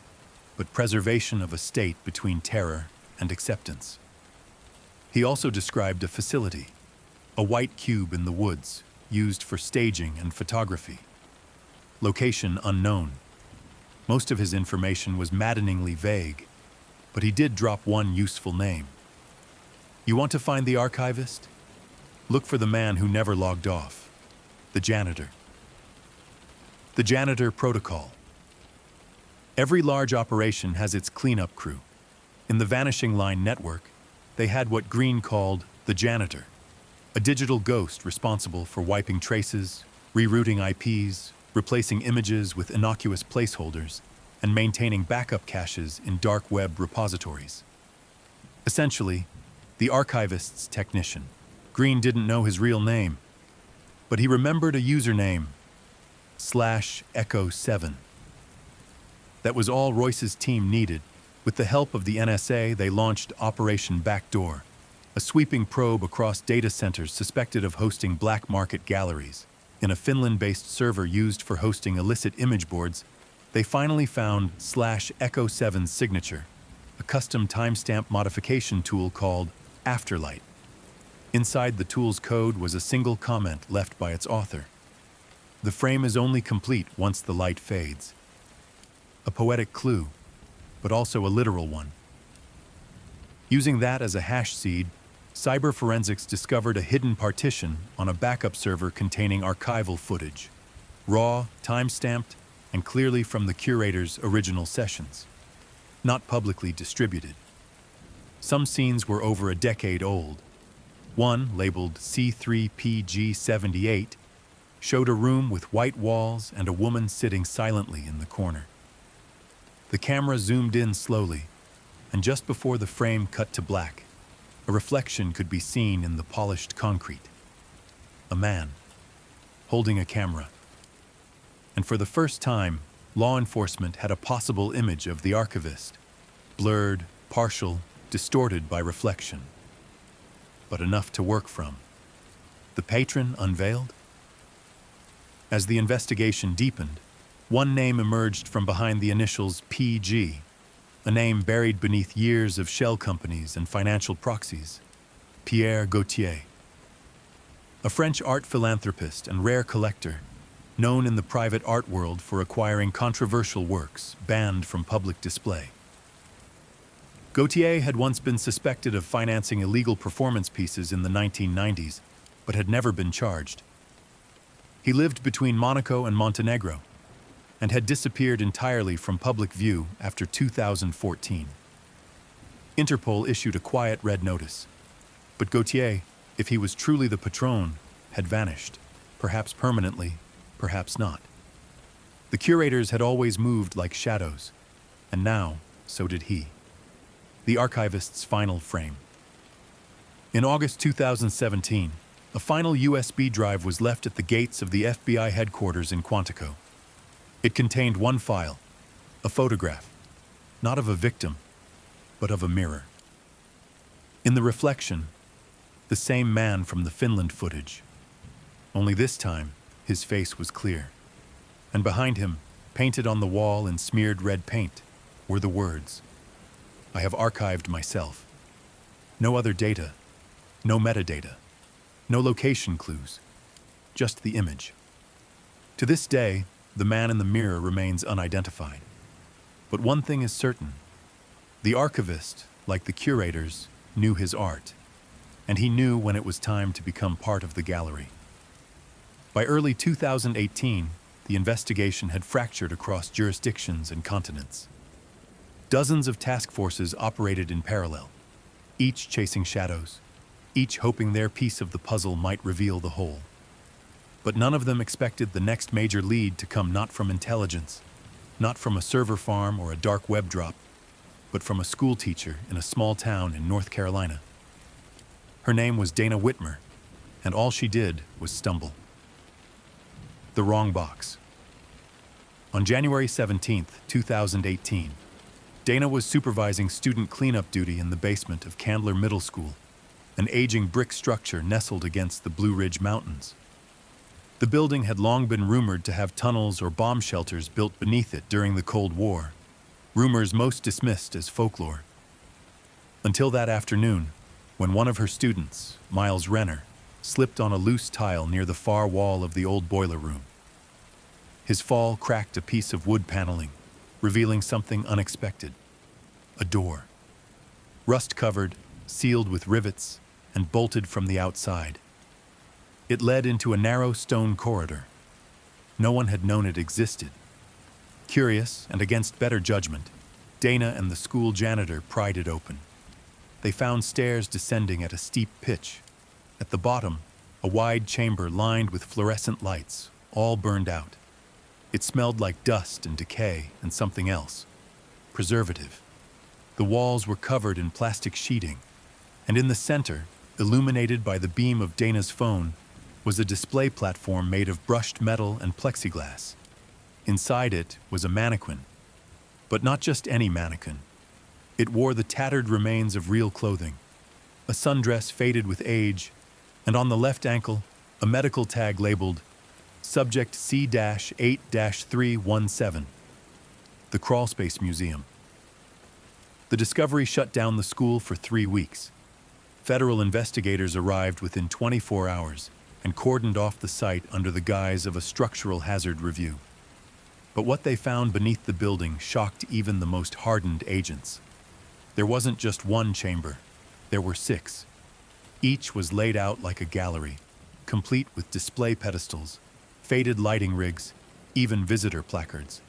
but preservation of a state between terror and acceptance. He also described a facility, a white cube in the woods, used for staging and photography. Location unknown. Most of his information was maddeningly vague, but he did drop one useful name. You want to find the archivist? Look for the man who never logged off, the janitor. The janitor protocol. Every large operation has its cleanup crew. In the Vanishing Line network, they had what Green called the janitor, a digital ghost responsible for wiping traces, rerouting IPs, replacing images with innocuous placeholders, and maintaining backup caches in dark web repositories. Essentially, the archivist's technician. Green didn't know his real name, but he remembered a username, /Echo7. That was all Royce's team needed. With the help of the NSA, they launched Operation Backdoor, a sweeping probe across data centers suspected of hosting black market galleries. In a Finland-based server used for hosting illicit image boards, they finally found /Echo7's signature, a custom timestamp modification tool called Afterlight. Inside the tool's code was a single comment left by its author. The frame is only complete once the light fades. A poetic clue, but also a literal one. Using that as a hash seed, cyber forensics discovered a hidden partition on a backup server containing archival footage, raw, time-stamped, and clearly from the curator's original sessions, not publicly distributed. Some scenes were over a decade old. One, labeled C3PG78, showed a room with white walls and a woman sitting silently in the corner. The camera zoomed in slowly, and just before the frame cut to black, a reflection could be seen in the polished concrete. A man, holding a camera. And for the first time, law enforcement had a possible image of the archivist, blurred, partial, distorted by reflection. But enough to work from. The patron unveiled? As the investigation deepened, one name emerged from behind the initials PG, a name buried beneath years of shell companies and financial proxies: Pierre Gautier. A French art philanthropist and rare collector, known in the private art world for acquiring controversial works banned from public display. Gautier had once been suspected of financing illegal performance pieces in the 1990s, but had never been charged. He lived between Monaco and Montenegro, and had disappeared entirely from public view after 2014. Interpol issued a quiet red notice, but Gautier, if he was truly the patron, had vanished, perhaps permanently, perhaps not. The curators had always moved like shadows, and now so did he. The archivist's final frame. In August 2017, a final USB drive was left at the gates of the FBI headquarters in Quantico. It contained one file, a photograph, not of a victim, but of a mirror. In the reflection, the same man from the Finland footage. Only this time, his face was clear. And behind him, painted on the wall in smeared red paint, were the words, "I have archived myself." No other data, no metadata, no location clues, just the image. To this day, the man in the mirror remains unidentified. But one thing is certain. The archivist, like the curators, knew his art, and he knew when it was time to become part of the gallery. By early 2018, the investigation had fractured across jurisdictions and continents. Dozens of task forces operated in parallel, each chasing shadows, each hoping their piece of the puzzle might reveal the whole. But none of them expected the next major lead to come not from intelligence, not from a server farm or a dark web drop, but from a school teacher in a small town in North Carolina. Her name was Dana Whitmer, and all she did was stumble. The wrong box. On January 17, 2018, Dana was supervising student cleanup duty in the basement of Candler Middle School, an aging brick structure nestled against the Blue Ridge Mountains. The building had long been rumored to have tunnels or bomb shelters built beneath it during the Cold War, rumors most dismissed as folklore. Until that afternoon, when one of her students, Miles Renner, slipped on a loose tile near the far wall of the old boiler room. His fall cracked a piece of wood paneling, revealing something unexpected: a door. Rust-covered, sealed with rivets, and bolted from the outside. It led into a narrow stone corridor. No one had known it existed. Curious and against better judgment, Dana and the school janitor pried it open. They found stairs descending at a steep pitch. At the bottom, a wide chamber lined with fluorescent lights, all burned out. It smelled like dust and decay and something else: preservative. The walls were covered in plastic sheeting, and in the center, illuminated by the beam of Dana's phone, was a display platform made of brushed metal and plexiglass. Inside it was a mannequin, but not just any mannequin. It wore the tattered remains of real clothing, a sundress faded with age, and on the left ankle, a medical tag labeled Subject C-8-317, the Crawlspace Museum. The discovery shut down the school for 3 weeks. Federal investigators arrived within 24 hours and cordoned off the site under the guise of a structural hazard review. But what they found beneath the building shocked even the most hardened agents. There wasn't just one chamber, there were 6. Each was laid out like a gallery, complete with display pedestals, faded lighting rigs, even visitor placards,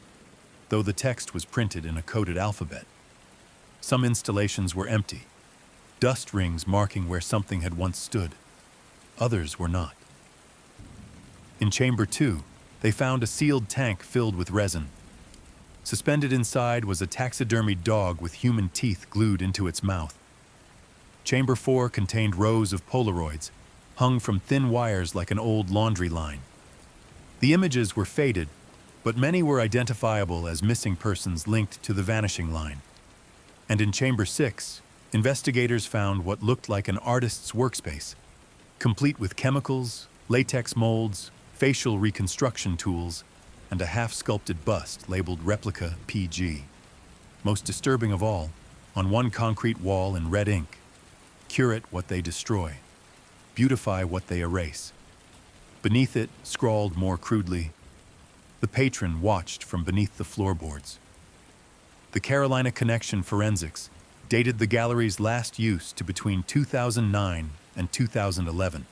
though the text was printed in a coded alphabet. Some installations were empty, dust rings marking where something had once stood. Others were not. In Chamber 2, they found a sealed tank filled with resin. Suspended inside was a taxidermied dog with human teeth glued into its mouth. Chamber 4 contained rows of Polaroids, hung from thin wires like an old laundry line. The images were faded, but many were identifiable as missing persons linked to the vanishing line. And in Chamber 6, investigators found what looked like an artist's workspace, complete with chemicals, latex molds, facial reconstruction tools, and a half-sculpted bust labeled Replica PG. Most disturbing of all, on one concrete wall in red ink, curate what they destroy, beautify what they erase. Beneath it, scrawled more crudely, the patron watched from beneath the floorboards. The Carolina Connection Forensics dated the gallery's last use to between 2009 and 2011,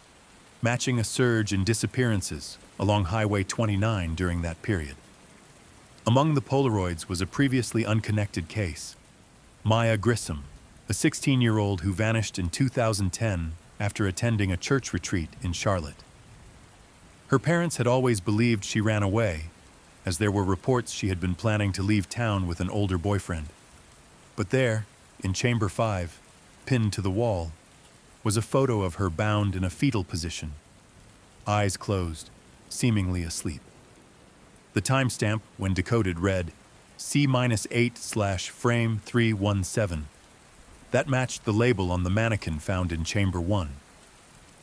matching a surge in disappearances along Highway 29 during that period. Among the Polaroids was a previously unconnected case, Maya Grissom, a 16-year-old who vanished in 2010 after attending a church retreat in Charlotte. Her parents had always believed she ran away, as there were reports she had been planning to leave town with an older boyfriend. But there, in Chamber 5, pinned to the wall, was a photo of her bound in a fetal position, eyes closed, seemingly asleep. The timestamp, when decoded, read C-8/frame 317. That matched the label on the mannequin found in Chamber 1.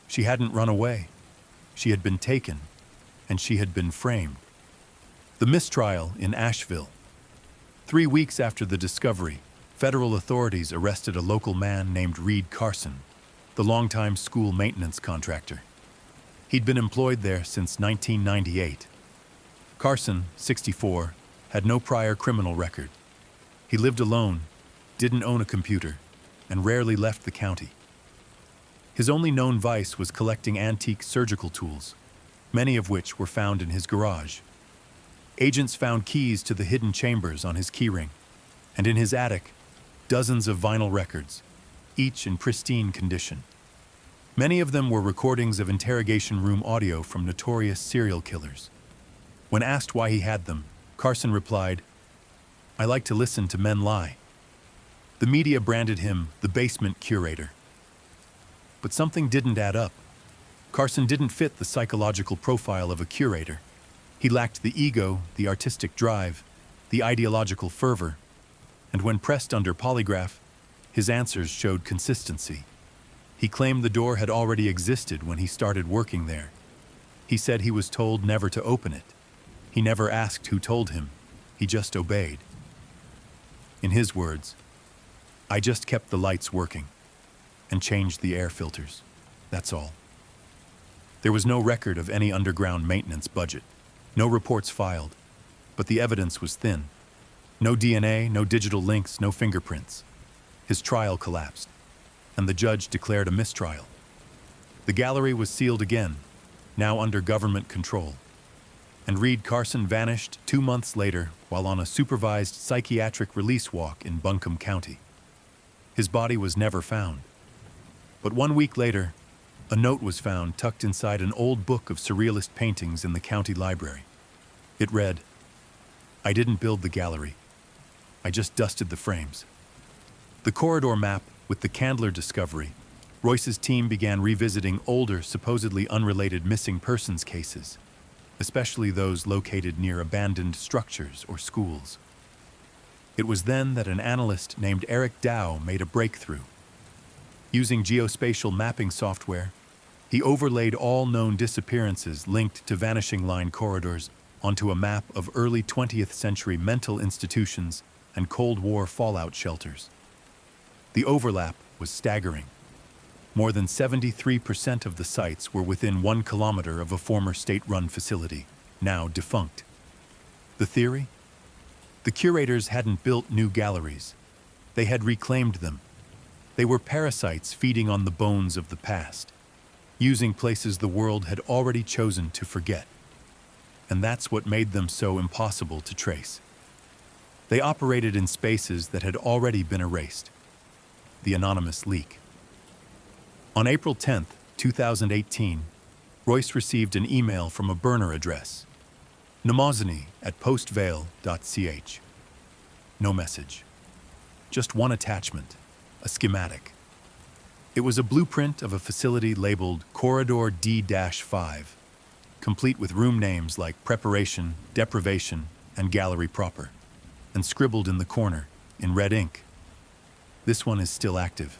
She hadn't run away. She had been taken, and she had been framed. The mistrial in Asheville. 3 weeks after the discovery, federal authorities arrested a local man named Reed Carson, the longtime school maintenance contractor. He'd been employed there since 1998. Carson, 64, had no prior criminal record. He lived alone, didn't own a computer, and rarely left the county. His only known vice was collecting antique surgical tools, many of which were found in his garage. Agents found keys to the hidden chambers on his keyring, and in his attic, dozens of vinyl records, each in pristine condition. Many of them were recordings of interrogation room audio from notorious serial killers. When asked why he had them, Carson replied, "I like to listen to men lie." The media branded him the basement curator. But something didn't add up. Carson didn't fit the psychological profile of a curator. He lacked the ego, the artistic drive, the ideological fervor, and when pressed under polygraph, his answers showed consistency. He claimed the door had already existed when he started working there. He said he was told never to open it. He never asked who told him. He just obeyed. In his words, "I just kept the lights working and changed the air filters. That's all." There was no record of any underground maintenance budget. No reports filed, but the evidence was thin. No DNA, no digital links, no fingerprints. His trial collapsed, and the judge declared a mistrial. The gallery was sealed again, now under government control. And Reed Carson vanished 2 months later while on a supervised psychiatric release walk in Buncombe County. His body was never found. But 1 week later, a note was found tucked inside an old book of surrealist paintings in the county library. It read, "I didn't build the gallery. I just dusted the frames." The corridor map with the Candler discovery, Royce's team began revisiting older, supposedly unrelated missing persons cases, especially those located near abandoned structures or schools. It was then that an analyst named Eric Dow made a breakthrough. Using geospatial mapping software, he overlaid all known disappearances linked to vanishing line corridors onto a map of early 20th century mental institutions and Cold War fallout shelters. The overlap was staggering. More than 73% of the sites were within 1 kilometer of a former state-run facility, now defunct. The theory? The curators hadn't built new galleries. They had reclaimed them. They were parasites feeding on the bones of the past, using places the world had already chosen to forget. And that's what made them so impossible to trace. They operated in spaces that had already been erased. The anonymous leak. On April 10, 2018, Royce received an email from a burner address, namozany@postvale.ch. No message. Just one attachment, a schematic. It was a blueprint of a facility labeled Corridor D-5, complete with room names like Preparation, Deprivation, and Gallery Proper, and scribbled in the corner, in red ink. This one is still active.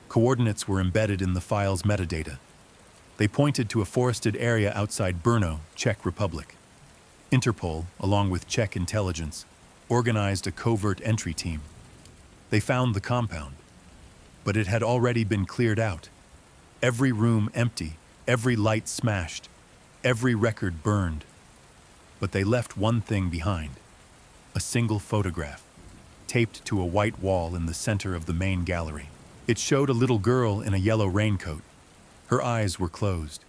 Coordinates were embedded in the file's metadata. They pointed to a forested area outside Brno, Czech Republic. Interpol, along with Czech intelligence, organized a covert entry team. They found the compound, but it had already been cleared out. Every room empty, every light smashed, every record burned. But they left one thing behind: a single photograph, taped to a white wall in the center of the main gallery. It showed a little girl in a yellow raincoat. Her eyes were closed,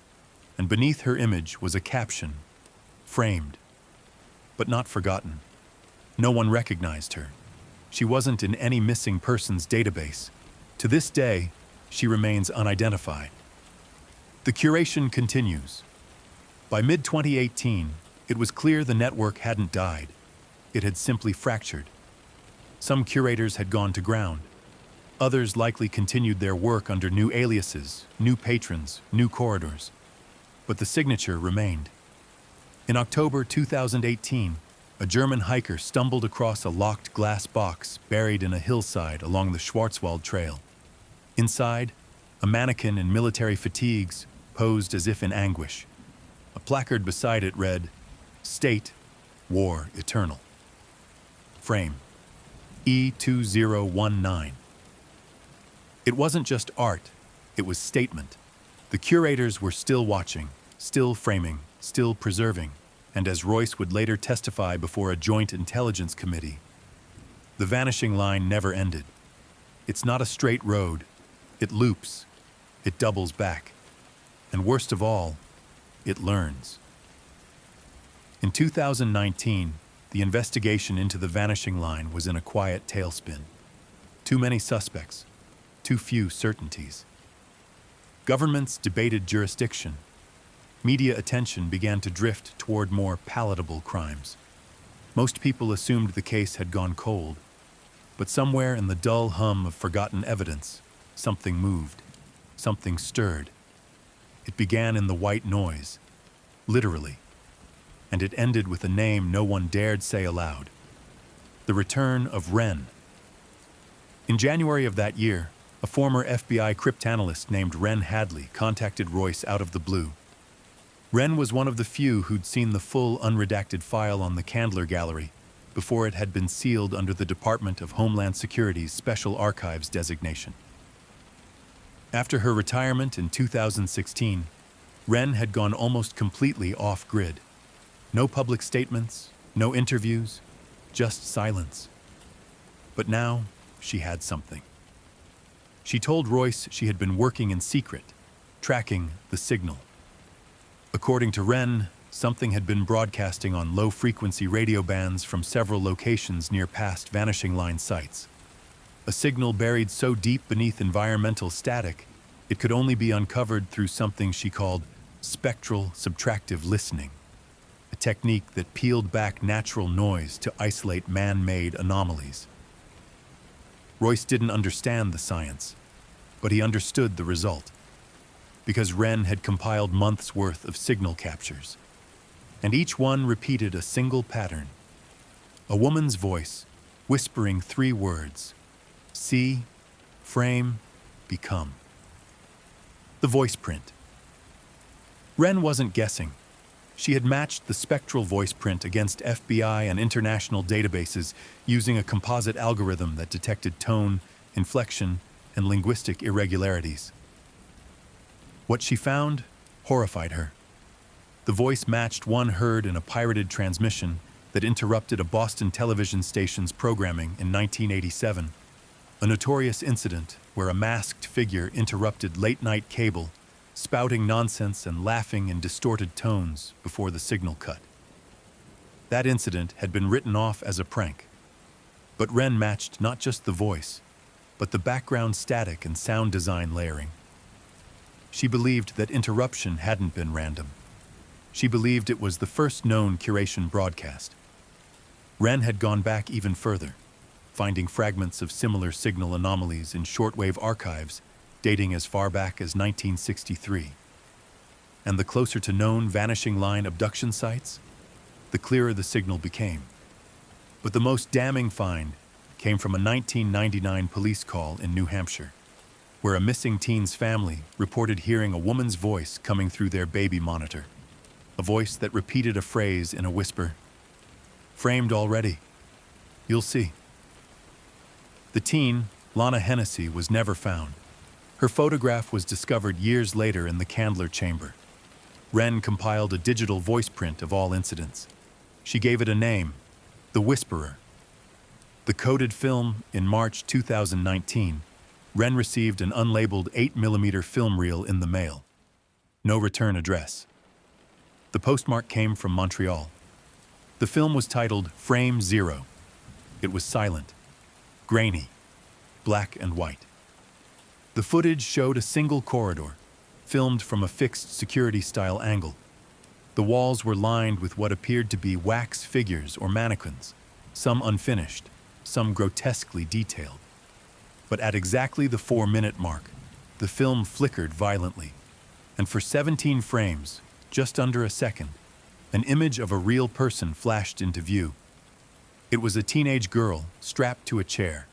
and beneath her image was a caption, framed, but not forgotten. No one recognized her. She wasn't in any missing persons database. To this day, she remains unidentified. The curation continues. By mid-2018, it was clear the network hadn't died. It had simply fractured. Some curators had gone to ground. Others likely continued their work under new aliases, new patrons, new corridors. But the signature remained. In October 2018, a German hiker stumbled across a locked glass box buried in a hillside along the Schwarzwald Trail. Inside, a mannequin in military fatigues posed as if in anguish. A placard beside it read, "State, War Eternal." Frame, E2019. It wasn't just art, it was statement. The curators were still watching, still framing, still preserving, and as Royce would later testify before a joint intelligence committee, the vanishing line never ended. It's not a straight road. It loops. It doubles back. And worst of all, it learns. In 2019, the investigation into the vanishing line was in a quiet tailspin. Too many suspects, too few certainties. Governments debated jurisdiction. Media attention began to drift toward more palatable crimes. Most people assumed the case had gone cold, but somewhere in the dull hum of forgotten evidence, something moved, something stirred. It began in the white noise, literally, and it ended with a name no one dared say aloud: the return of Wren. In January of that year, a former FBI cryptanalyst named Wren Hadley contacted Royce out of the blue. Wren was one of the few who'd seen the full unredacted file on the Candler Gallery before it had been sealed under the Department of Homeland Security's Special Archives designation. After her retirement in 2016, Wren had gone almost completely off-grid. No public statements, no interviews, just silence. But now, she had something. She told Royce she had been working in secret, tracking the signal. According to Wren, something had been broadcasting on low-frequency radio bands from several locations near past vanishing line sites. A signal buried so deep beneath environmental static, it could only be uncovered through something she called spectral subtractive listening, a technique that peeled back natural noise to isolate man-made anomalies. Royce didn't understand the science, but he understood the result, because Wren had compiled months' worth of signal captures, and each one repeated a single pattern: a woman's voice whispering 3 words: see, frame, become. The voice print. Wren wasn't guessing. She had matched the spectral voice print against FBI and international databases using a composite algorithm that detected tone, inflection, and linguistic irregularities. What she found horrified her. The voice matched one heard in a pirated transmission that interrupted a Boston television station's programming in 1987, a notorious incident where a masked figure interrupted late-night cable, spouting nonsense and laughing in distorted tones before the signal cut. That incident had been written off as a prank, but Wren matched not just the voice, but the background static and sound design layering. She believed that interruption hadn't been random. She believed it was the first known curation broadcast. Wren had gone back even further, finding fragments of similar signal anomalies in shortwave archives dating as far back as 1963. And the closer to known vanishing line abduction sites, the clearer the signal became. But the most damning find came from a 1999 police call in New Hampshire, where a missing teen's family reported hearing a woman's voice coming through their baby monitor. A voice that repeated a phrase in a whisper. "Framed already. You'll see." The teen, Lana Hennessy, was never found. Her photograph was discovered years later in the Candler chamber. Wren compiled a digital voice print of all incidents. She gave it a name, The Whisperer. The coded film in March 2019, Wren received an unlabeled 8mm film reel in the mail. No return address. The postmark came from Montreal. The film was titled Frame Zero. It was silent, grainy, black and white. The footage showed a single corridor, filmed from a fixed security-style angle. The walls were lined with what appeared to be wax figures or mannequins, some unfinished, some grotesquely detailed. But at exactly the 4-minute mark, the film flickered violently, and for 17 frames, just under a second, an image of a real person flashed into view. It was a teenage girl strapped to a chair,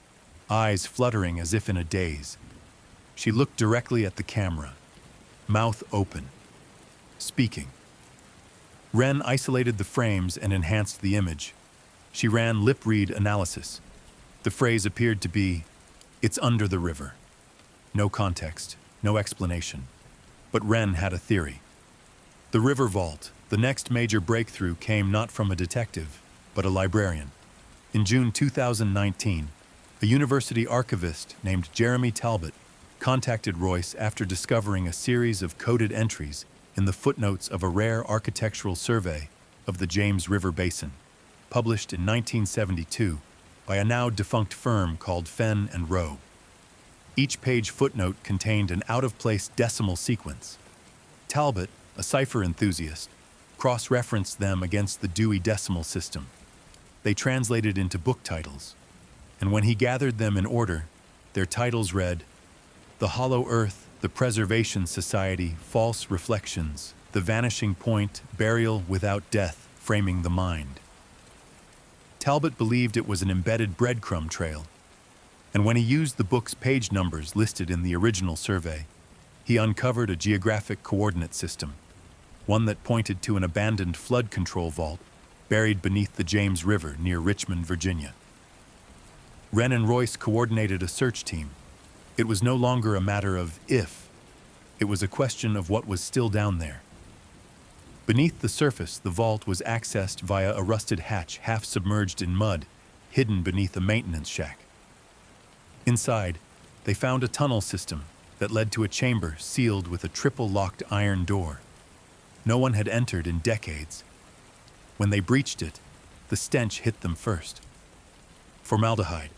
eyes fluttering as if in a daze. She looked directly at the camera, mouth open, speaking. Wren isolated the frames and enhanced the image. She ran lip-read analysis. The phrase appeared to be, "It's under the river." No context, no explanation. But Wren had a theory. The River Vault, the next major breakthrough, came not from a detective, but a librarian. In June 2019, a university archivist named Jeremy Talbot contacted Royce after discovering a series of coded entries in the footnotes of a rare architectural survey of the James River Basin, published in 1972 by a now-defunct firm called Fenn and Rowe. Each page footnote contained an out-of-place decimal sequence. Talbot, a cipher enthusiast, cross-referenced them against the Dewey Decimal System. They translated into book titles, and when he gathered them in order, their titles read, "The Hollow Earth, The Preservation Society, False Reflections, The Vanishing Point, Burial Without Death, Framing the Mind." Talbot believed it was an embedded breadcrumb trail, and when he used the book's page numbers listed in the original survey, he uncovered a geographic coordinate system, one that pointed to an abandoned flood control vault buried beneath the James River near Richmond, Virginia. Wren and Royce coordinated a search team. It was no longer a matter of if. It was a question of what was still down there. Beneath the surface, the vault was accessed via a rusted hatch half submerged in mud, hidden beneath a maintenance shack. Inside, they found a tunnel system that led to a chamber sealed with a triple-locked iron door. No one had entered in decades. When they breached it, the stench hit them first. Formaldehyde.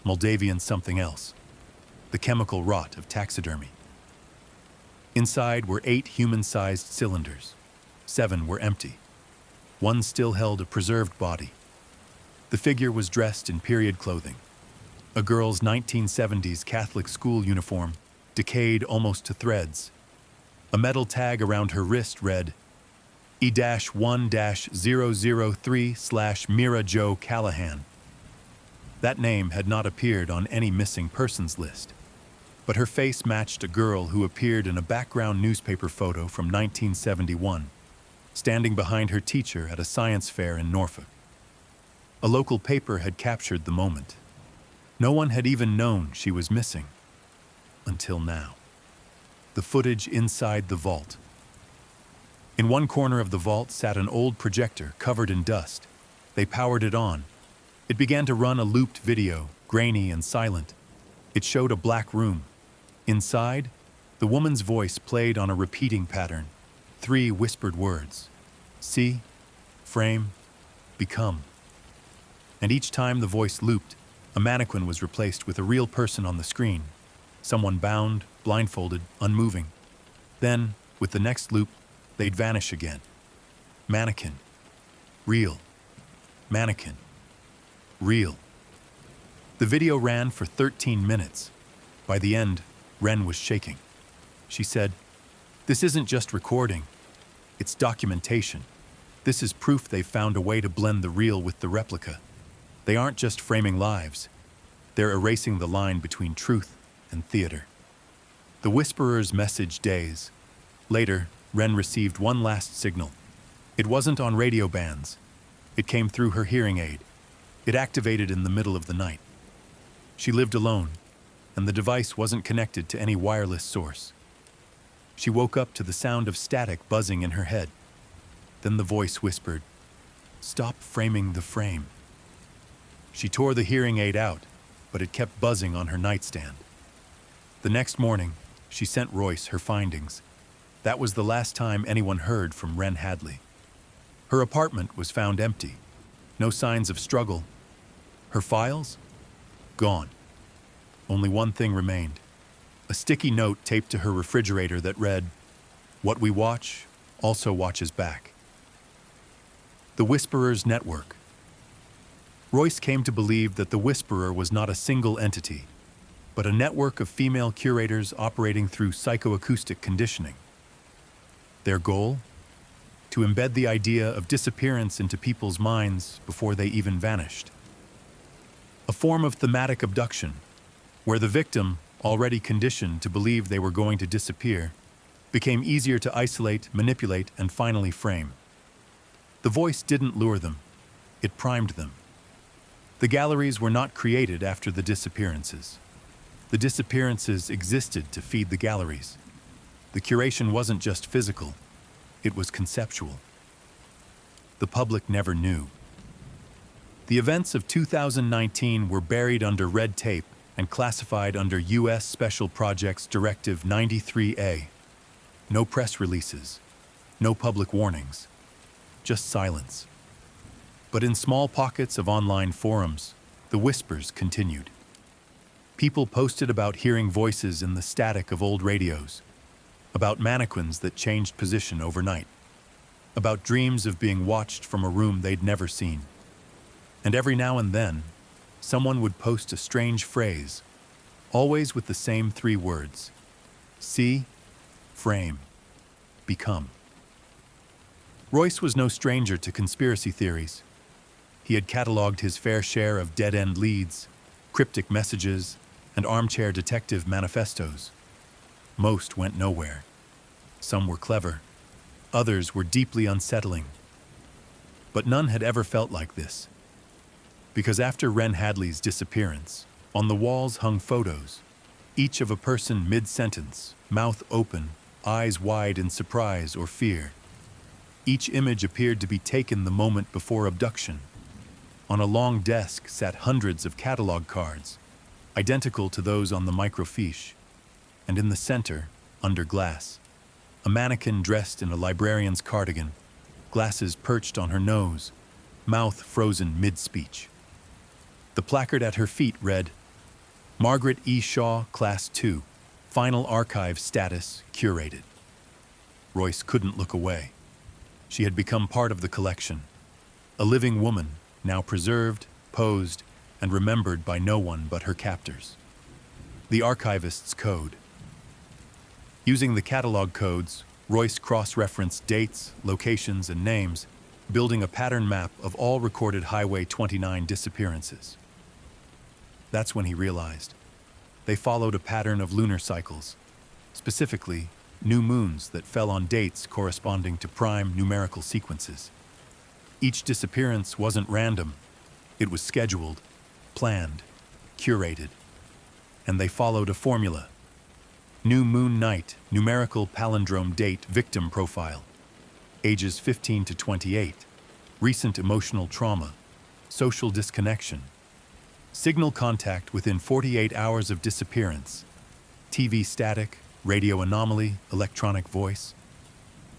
Moldavian something else. The chemical rot of taxidermy. Inside were 8 human-sized cylinders. 7 were empty. One still held a preserved body. The figure was dressed in period clothing. A girl's 1970s Catholic school uniform, decayed almost to threads. A metal tag around her wrist read, E-1-003/Mira Jo Callahan. That name had not appeared on any missing persons list, but her face matched a girl who appeared in a background newspaper photo from 1971, standing behind her teacher at a science fair in Norfolk. A local paper had captured the moment. No one had even known she was missing. Until now. The footage inside the vault. In one corner of the vault sat an old projector covered in dust. They powered it on. It began to run a looped video, grainy and silent. It showed a black room. Inside, the woman's voice played on a repeating pattern. 3 whispered words. See, frame, become. And each time the voice looped, a mannequin was replaced with a real person on the screen. Someone bound, blindfolded, unmoving. Then, with the next loop, they'd vanish again. Mannequin. Real. Mannequin. Real. The video ran for 13 minutes. By the end, Wren was shaking. She said, "This isn't just recording. It's documentation. This is proof they've found a way to blend the real with the replica. They aren't just framing lives. They're erasing the line between truth and theater." The whisperer's message days. Later, Ren received one last signal. It wasn't on radio bands. It came through her hearing aid. It activated in the middle of the night. She lived alone, and the device wasn't connected to any wireless source. She woke up to the sound of static buzzing in her head. Then the voice whispered, "Stop framing the frame." She tore the hearing aid out, but it kept buzzing on her nightstand. The next morning, she sent Royce her findings. That was the last time anyone heard from Ren Hadley. Her apartment was found empty. No signs of struggle. Her files? Gone. Only one thing remained. A sticky note taped to her refrigerator that read, "What we watch also watches back." The Whisperer's Network. Royce came to believe that the Whisperer was not a single entity, but a network of female curators operating through psychoacoustic conditioning. Their goal? To embed the idea of disappearance into people's minds before they even vanished. A form of thematic abduction, where the victim, already conditioned to believe they were going to disappear, became easier to isolate, manipulate, and finally frame. The voice didn't lure them. It primed them. The galleries were not created after the disappearances. The disappearances existed to feed the galleries. The curation wasn't just physical, it was conceptual. The public never knew. The events of 2019 were buried under red tape and classified under U.S. Special Projects Directive 93A. No press releases, no public warnings, just silence. But in small pockets of online forums, the whispers continued. People posted about hearing voices in the static of old radios, about mannequins that changed position overnight, about dreams of being watched from a room they'd never seen. And every now and then, someone would post a strange phrase, always with the same 3 words: see, frame, become. Royce was no stranger to conspiracy theories. He had cataloged his fair share of dead-end leads, cryptic messages, and armchair detective manifestos. Most went nowhere. Some were clever. Others were deeply unsettling. But none had ever felt like this. Because after Ren Hadley's disappearance, on the walls hung photos, each of a person mid-sentence, mouth open, eyes wide in surprise or fear. Each image appeared to be taken the moment before abduction. On a long desk sat hundreds of catalog cards, identical to those on the microfiche. And in the center, under glass, a mannequin dressed in a librarian's cardigan, glasses perched on her nose, mouth frozen mid-speech. The placard at her feet read, "Margaret E. Shaw, Class 2, Final Archive Status Curated." Royce couldn't look away. She had become part of the collection, a living woman, now preserved, posed, and remembered by no one but her captors. The archivist's code. Using the catalog codes, Royce cross-referenced dates, locations, and names, building a pattern map of all recorded Highway 29 disappearances. That's when he realized. They followed a pattern of lunar cycles, specifically new moons that fell on dates corresponding to prime numerical sequences. Each disappearance wasn't random. It was scheduled, planned, curated. And they followed a formula. New moon night, numerical palindrome date, victim profile. Ages 15 to 28. Recent emotional trauma. Social disconnection. Signal contact within 48 hours of disappearance. TV static, radio anomaly, electronic voice.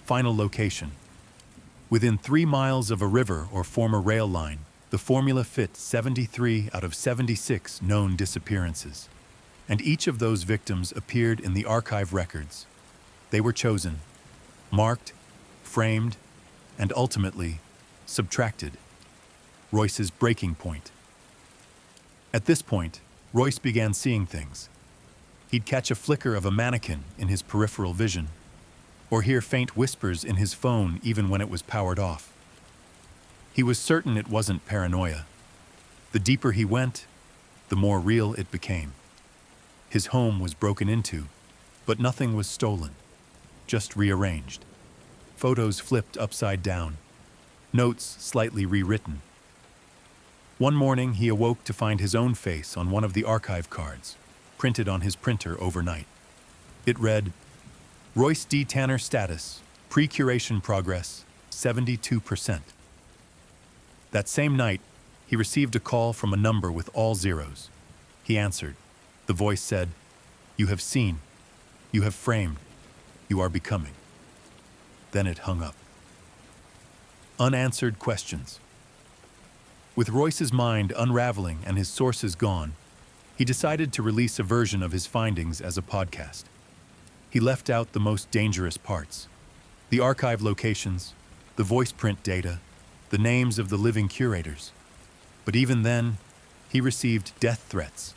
Final location. Within 3 miles of a river or former rail line, the formula fit 73 out of 76 known disappearances. And each of those victims appeared in the archive records. They were chosen, marked, framed, and ultimately subtracted. Royce's breaking point. At this point, Royce began seeing things. He'd catch a flicker of a mannequin in his peripheral vision, or hear faint whispers in his phone even when it was powered off. He was certain it wasn't paranoia. The deeper he went, the more real it became. His home was broken into, But nothing was stolen, just rearranged. Photos flipped upside down, notes slightly rewritten. One morning, he awoke to find his own face on one of the archive cards, printed on his printer overnight. It read, Royce D. Tanner status, pre-curation progress, 72%. That same night, he received a call from a number with all zeros. He answered. The voice said, You have seen, you have framed, you are becoming. Then it hung up. Unanswered questions. With Royce's mind unraveling and his sources gone, he decided to release a version of his findings as a podcast. He left out the most dangerous parts: the archive locations, the voice print data, the names of the living curators. But even then, he received death threats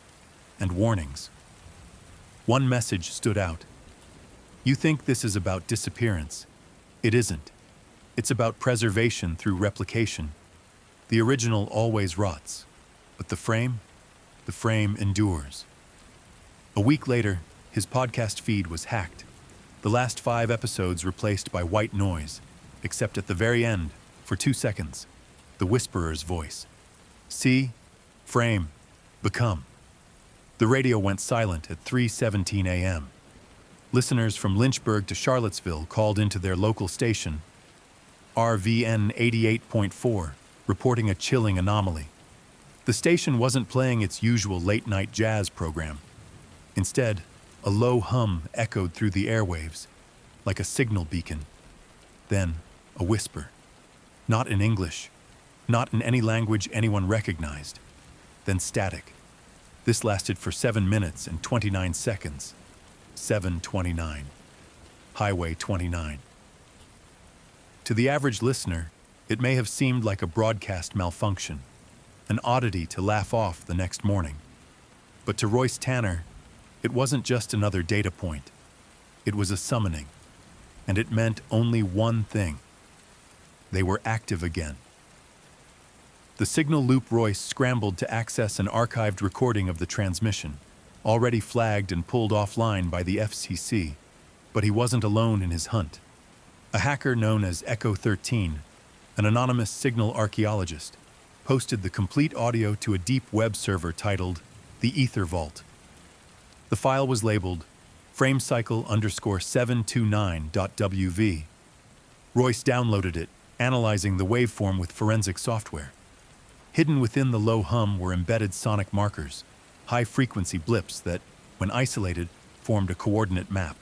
and warnings. One message stood out. You think this is about disappearance. It isn't. It's about preservation through replication. The original always rots, but the frame endures. A week later, his podcast feed was hacked. The last 5 episodes replaced by white noise, except at the very end, for 2 seconds, the whisperer's voice. See, frame, become. The radio went silent at 3:17 a.m. Listeners from Lynchburg to Charlottesville called into their local station, RVN 88.4, reporting a chilling anomaly. The station wasn't playing its usual late-night jazz program. Instead, a low hum echoed through the airwaves, like a signal beacon. Then, a whisper. Not in English, not in any language anyone recognized. Then static. This lasted for 7 minutes and 29 seconds. 7:29. Highway 29. To the average listener, it may have seemed like a broadcast malfunction, an oddity to laugh off the next morning. But to Royce Tanner, it wasn't just another data point. It was a summoning, and it meant only one thing. They were active again. The signal loop Royce scrambled to access an archived recording of the transmission, already flagged and pulled offline by the FCC, but he wasn't alone in his hunt. A hacker known as Echo 13, an anonymous signal archaeologist, posted the complete audio to a deep web server titled The Ether Vault. The file was labeled framecycle_729.wv. Royce downloaded it, analyzing the waveform with forensic software. Hidden within the low hum were embedded sonic markers, high-frequency blips that, when isolated, formed a coordinate map.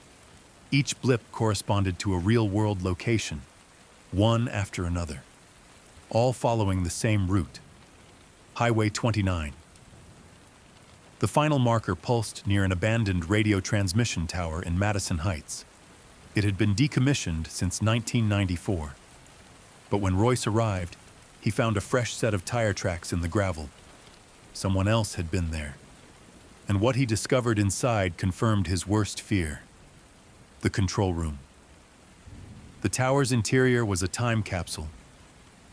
Each blip corresponded to a real-world location, one after another, all following the same route, Highway 29. The final marker pulsed near an abandoned radio transmission tower in Madison Heights. It had been decommissioned since 1994. But when Royce arrived, he found a fresh set of tire tracks in the gravel. Someone else had been there. And what he discovered inside confirmed his worst fear: the control room. The tower's interior was a time capsule.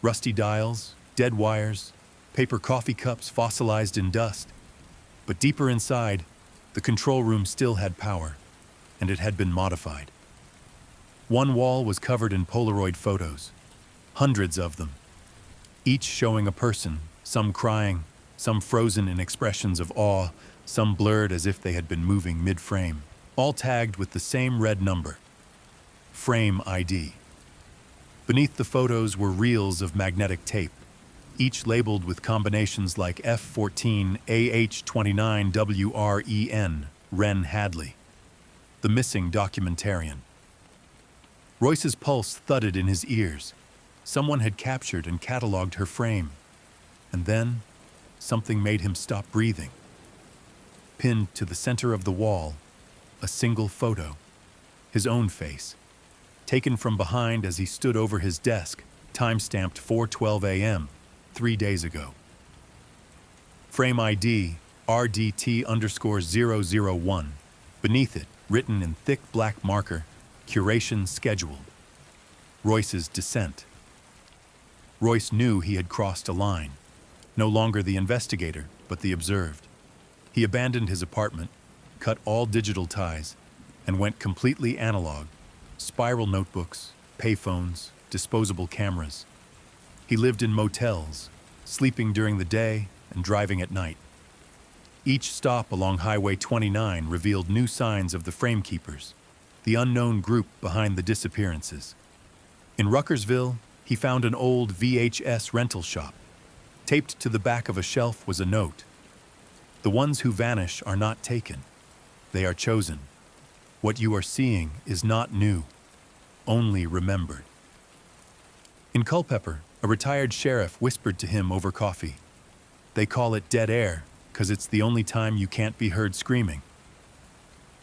Rusty dials, dead wires, paper coffee cups fossilized in dust. But deeper inside, the control room still had power, and it had been modified. One wall was covered in Polaroid photos, hundreds of them, each showing a person, some crying, some frozen in expressions of awe, some blurred as if they had been moving mid-frame, all tagged with the same red number, Frame ID. Beneath the photos were reels of magnetic tape, each labeled with combinations like F14, AH29, WREN, Ren Hadley, the missing documentarian. Royce's pulse thudded in his ears. Someone had captured and cataloged her frame. And then, something made him stop breathing. Pinned to the center of the wall, a single photo, his own face, taken from behind as he stood over his desk, time-stamped 4:12 a.m., 3 days ago. Frame ID, RDT_001. Beneath it, written in thick black marker, curation scheduled. Royce's descent. Royce knew he had crossed a line, no longer the investigator, but the observed. He abandoned his apartment, cut all digital ties, and went completely analog. Spiral notebooks, payphones, disposable cameras. He lived in motels, sleeping during the day and driving at night. Each stop along Highway 29 revealed new signs of the frame keepers, the unknown group behind the disappearances. In Ruckersville, he found an old VHS rental shop. Taped to the back of a shelf was a note. The ones who vanish are not taken. They are chosen. What you are seeing is not new, only remembered. In Culpeper, a retired sheriff whispered to him over coffee. They call it dead air, 'cause it's the only time you can't be heard screaming.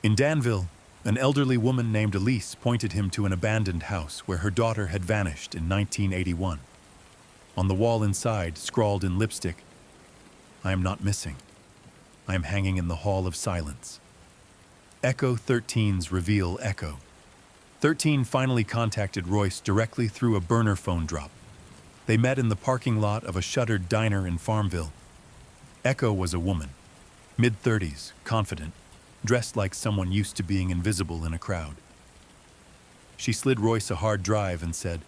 In Danville, an elderly woman named Elise pointed him to an abandoned house where her daughter had vanished in 1981. On the wall inside, scrawled in lipstick, "I am not missing. I am hanging in the Hall of Silence." Echo 13's reveal echo. 13 finally contacted Royce directly through a burner phone drop. They met in the parking lot of a shuttered diner in Farmville. Echo was a woman, mid-30s, confident, dressed like someone used to being invisible in a crowd. She slid Royce a hard drive and said,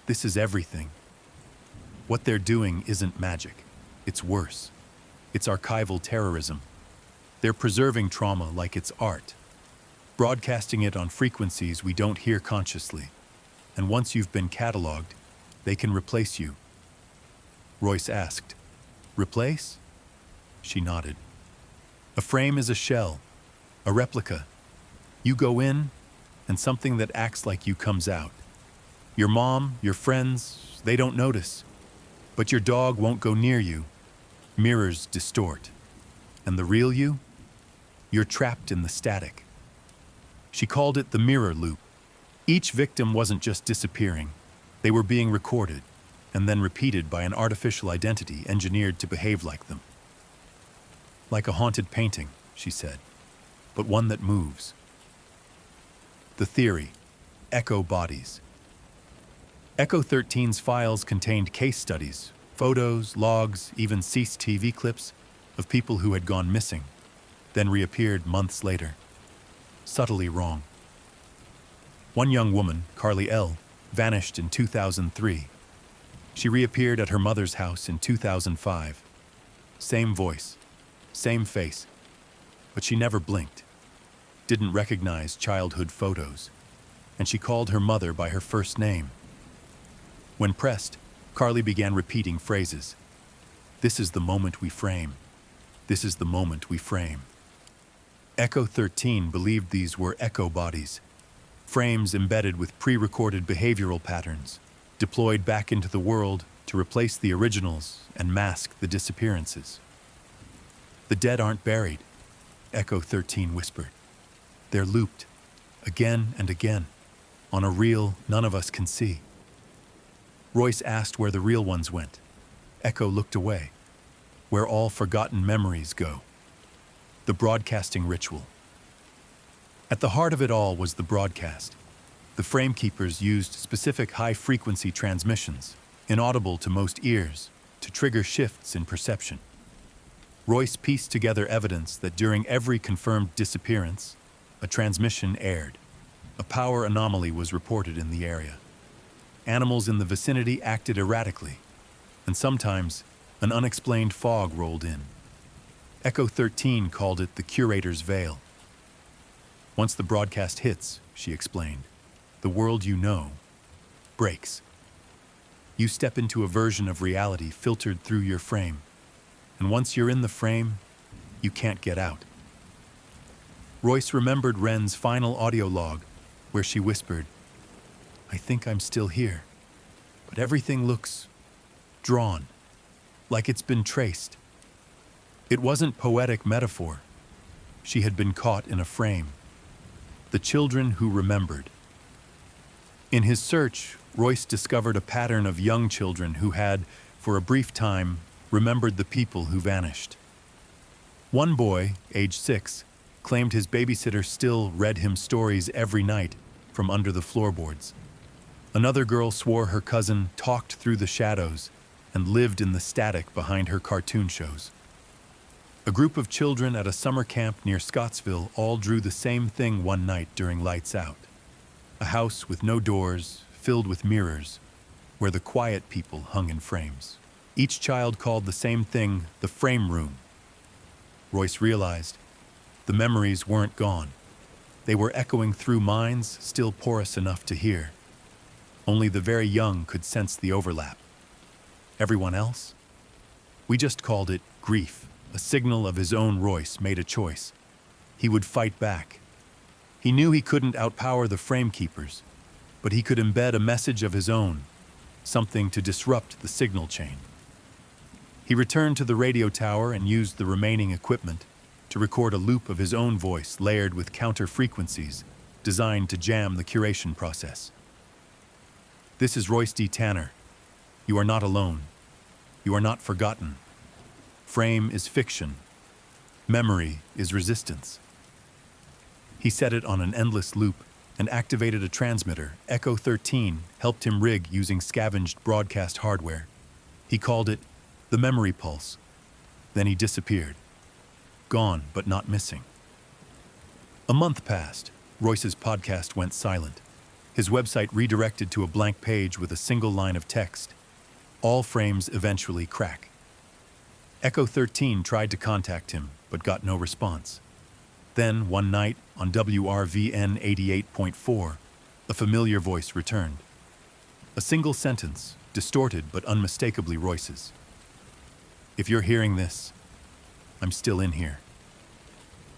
"This is everything. What they're doing isn't magic. It's worse. It's archival terrorism. They're preserving trauma like it's art, broadcasting it on frequencies we don't hear consciously. And once you've been cataloged, they can replace you." Royce asked, "Replace?" She nodded. "A frame is a shell, a replica. You go in, and something that acts like you comes out. Your mom, your friends, they don't notice. But your dog won't go near you. Mirrors distort. And the real you? You're trapped in the static." She called it the mirror loop. Each victim wasn't just disappearing. They were being recorded, and then repeated by an artificial identity engineered to behave like them. "Like a haunted painting," she said, "but one that moves." The theory: echo bodies. Echo 13's files contained case studies, photos, logs, even CCTV clips of people who had gone missing, then reappeared months later. Subtly wrong. One young woman, Carly L., vanished in 2003. She reappeared at her mother's house in 2005. Same voice, same face, but she never blinked, didn't recognize childhood photos, and she called her mother by her first name. When pressed, Carly began repeating phrases. "This is the moment we frame. This is the moment we frame." Echo 13 believed these were echo bodies, frames embedded with pre-recorded behavioral patterns, deployed back into the world to replace the originals and mask the disappearances. "The dead aren't buried," Echo 13 whispered. "They're looped, again and again, on a reel none of us can see." Royce asked where the real ones went. Echo looked away. "Where all forgotten memories go." The broadcasting ritual. At the heart of it all was the broadcast. The framekeepers used specific high-frequency transmissions, inaudible to most ears, to trigger shifts in perception. Royce pieced together evidence that during every confirmed disappearance, a transmission aired. A power anomaly was reported in the area. Animals in the vicinity acted erratically, and sometimes an unexplained fog rolled in. Echo 13 called it the curator's veil. "Once the broadcast hits," she explained, "the world you know breaks. You step into a version of reality filtered through your frame, and once you're in the frame, you can't get out." Royce remembered Wren's final audio log, where she whispered, "I think I'm still here, but everything looks drawn, like it's been traced." It wasn't poetic metaphor. She had been caught in a frame. The children who remembered. In his search, Royce discovered a pattern of young children who had, for a brief time, remembered the people who vanished. One boy, age 6, claimed his babysitter still read him stories every night from under the floorboards. Another girl swore her cousin talked through the shadows and lived in the static behind her cartoon shows. A group of children at a summer camp near Scottsville all drew the same thing one night during lights out. A house with no doors, filled with mirrors, where the quiet people hung in frames. Each child called the same thing the frame room. Royce realized the memories weren't gone. They were echoing through minds still porous enough to hear. Only the very young could sense the overlap. Everyone else? We just called it grief, a signal of his own. Royce made a choice. He would fight back. He knew he couldn't outpower the frame keepers, but he could embed a message of his own, something to disrupt the signal chain. He returned to the radio tower and used the remaining equipment to record a loop of his own voice layered with counter frequencies designed to jam the curation process. This is Royce D. Tanner. You are not alone. You are not forgotten. Frame is fiction. Memory is resistance. He set it on an endless loop and activated a transmitter. Echo 13 helped him rig using scavenged broadcast hardware. He called it the memory pulse. Then he disappeared. Gone, but not missing. A month passed. Royce's podcast went silent. His website redirected to a blank page with a single line of text. All frames eventually crack. Echo 13 tried to contact him, but got no response. Then, one night, on WRVN 88.4, a familiar voice returned. A single sentence, distorted but unmistakably Royce's. If you're hearing this, I'm still in here.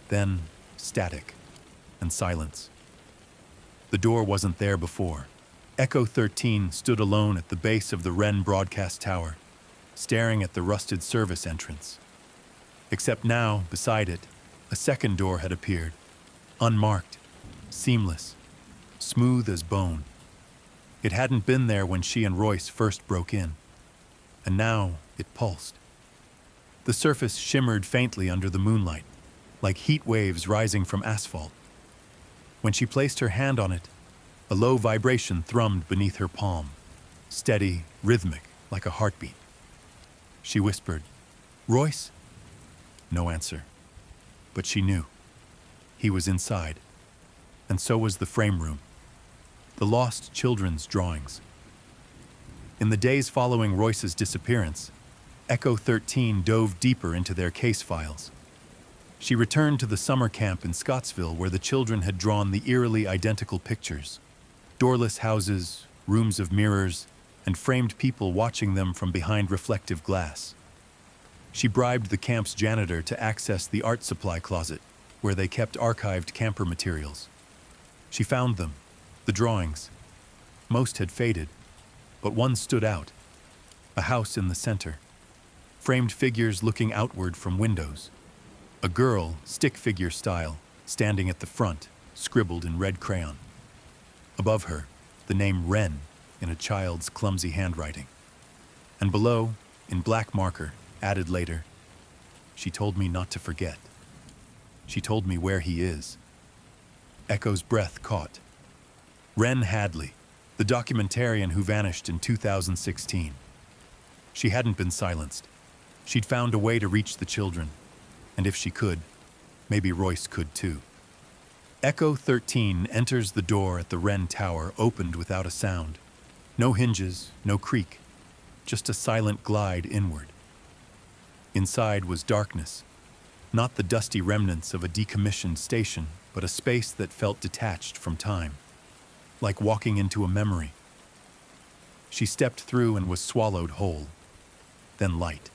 Then, static and silence. The door wasn't there before. Echo 13 stood alone at the base of the Wren broadcast tower, staring at the rusted service entrance. Except now, beside it, a second door had appeared, unmarked, seamless, smooth as bone. It hadn't been there when she and Royce first broke in, and now it pulsed. The surface shimmered faintly under the moonlight, like heat waves rising from asphalt. When she placed her hand on it, a low vibration thrummed beneath her palm, steady, rhythmic, like a heartbeat. She whispered, "Royce?" No answer. But she knew. He was inside. And so was the frame room. The lost children's drawings. In the days following Royce's disappearance, Echo 13 dove deeper into their case files. She returned to the summer camp in Scottsville where the children had drawn the eerily identical pictures. Doorless houses, rooms of mirrors, and framed people watching them from behind reflective glass. She bribed the camp's janitor to access the art supply closet, where they kept archived camper materials. She found them, the drawings. Most had faded, but one stood out. A house in the center. Framed figures looking outward from windows. A girl, stick figure style, standing at the front, scribbled in red crayon. Above her, the name Wren in a child's clumsy handwriting. And below, in black marker, added later, "She told me not to forget. She told me where he is." Echo's breath caught. Wren Hadley, the documentarian who vanished in 2016. She hadn't been silenced. She'd found a way to reach the children. And if she could, maybe Royce could too. Echo 13 enters the door at the Wren Tower, opened without a sound. No hinges, no creak, just a silent glide inward. Inside was darkness, not the dusty remnants of a decommissioned station, but a space that felt detached from time, like walking into a memory. She stepped through and was swallowed whole. Then light.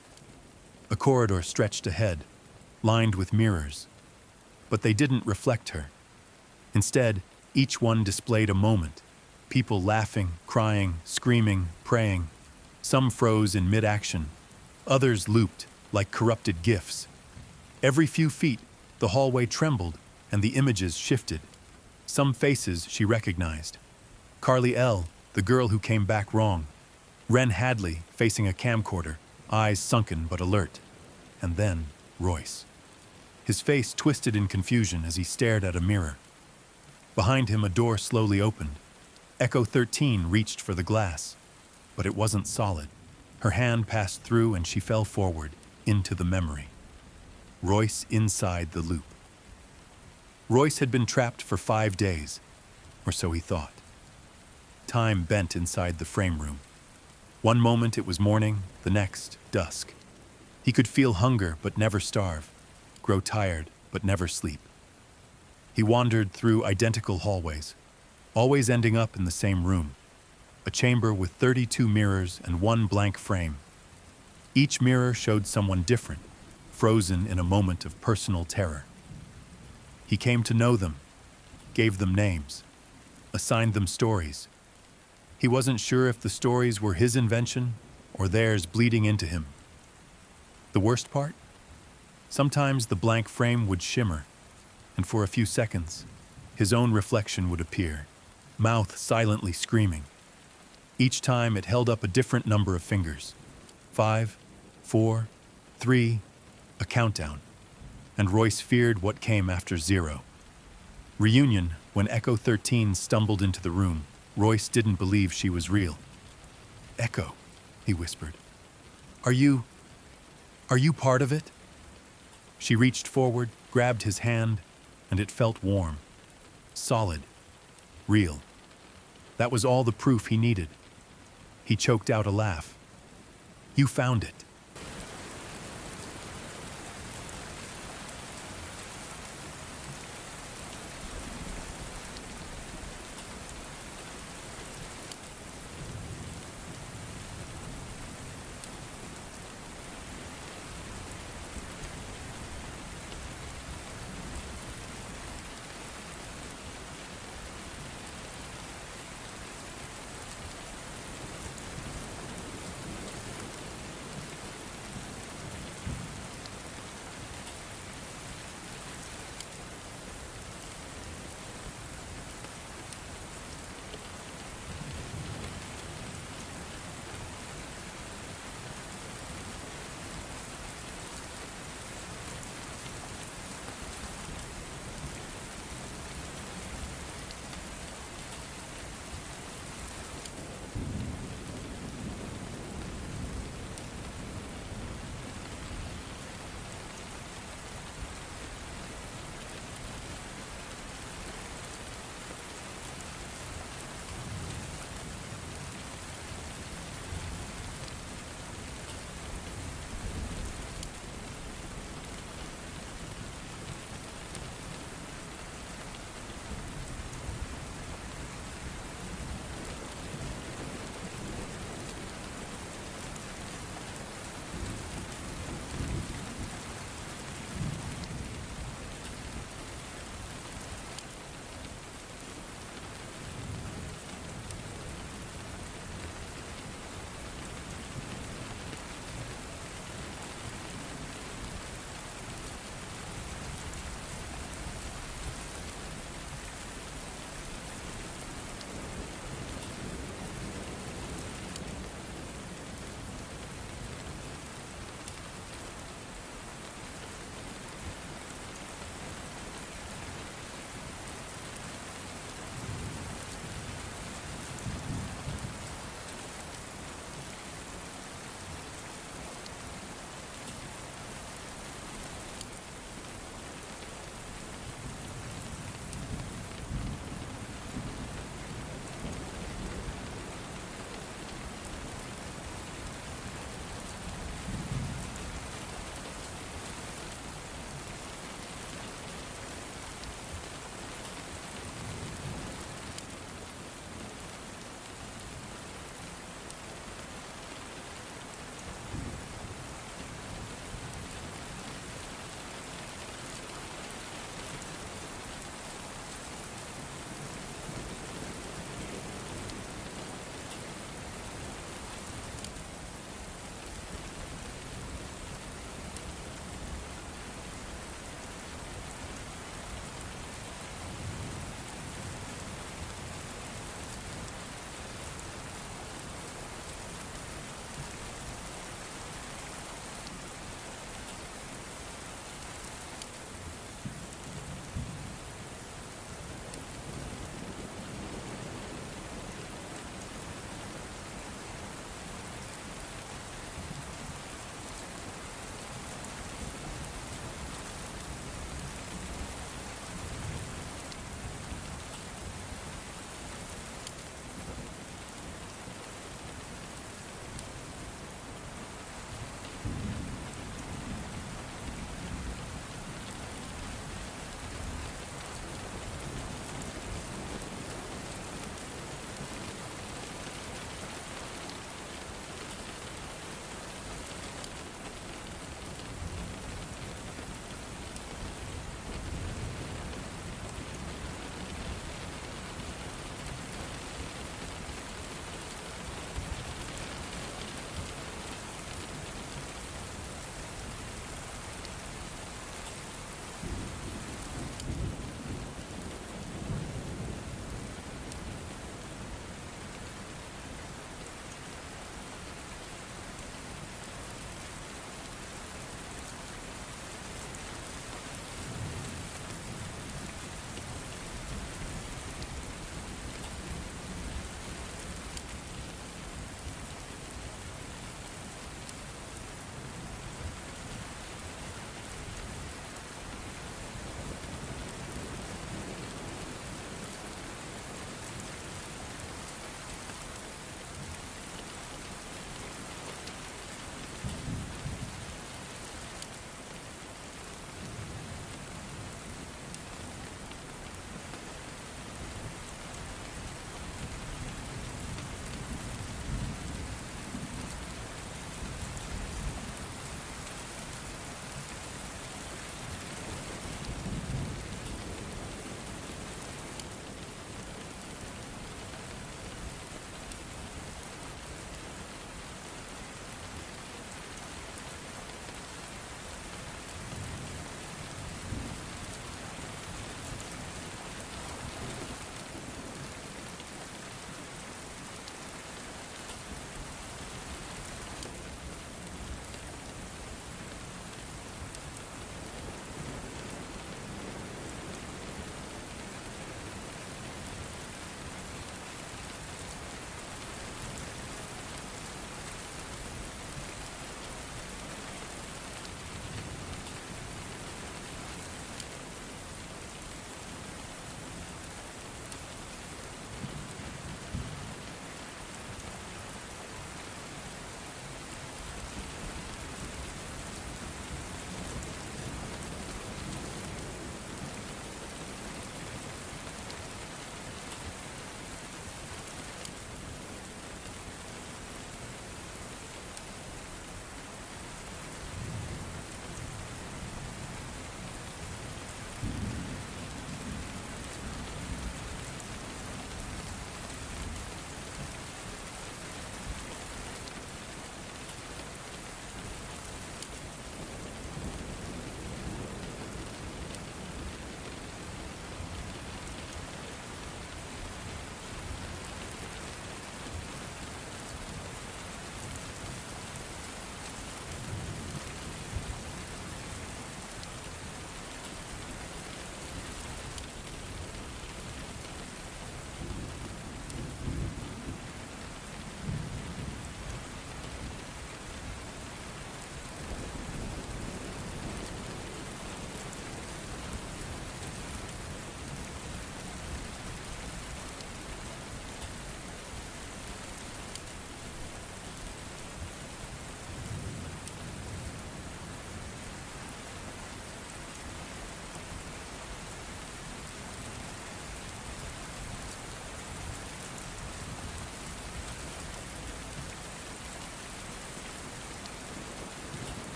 A corridor stretched ahead, lined with mirrors, but they didn't reflect her. Instead, each one displayed a moment, people laughing, crying, screaming, praying. Some froze in mid-action, others looped like corrupted GIFs. Every few feet, the hallway trembled and the images shifted. Some faces she recognized. Carly L., the girl who came back wrong. Wren Hadley, facing a camcorder, eyes sunken but alert. And then, Royce. His face twisted in confusion as he stared at a mirror. Behind him, a door slowly opened. Echo 13 reached for the glass, but it wasn't solid. Her hand passed through and she fell forward, into the memory. Royce inside the loop. Royce had been trapped for 5 days, or so he thought. Time bent inside the frame room. One moment it was morning, the next, dusk. He could feel hunger but never starve, grow tired but never sleep. He wandered through identical hallways, always ending up in the same room, a chamber with 32 mirrors and one blank frame. Each mirror showed someone different, frozen in a moment of personal terror. He came to know them, gave them names, assigned them stories. He wasn't sure if the stories were his invention or theirs bleeding into him. The worst part? Sometimes the blank frame would shimmer, and for a few seconds, his own reflection would appear, mouth silently screaming. Each time it held up a different number of fingers. 5, 4, 3, a countdown. And Royce feared what came after 0. Reunion, when Echo 13 stumbled into the room, Royce didn't believe she was real. "Echo," he whispered. Are you part of it?" She reached forward, grabbed his hand, and it felt warm, solid, real. That was all the proof he needed. He choked out a laugh. "You found it."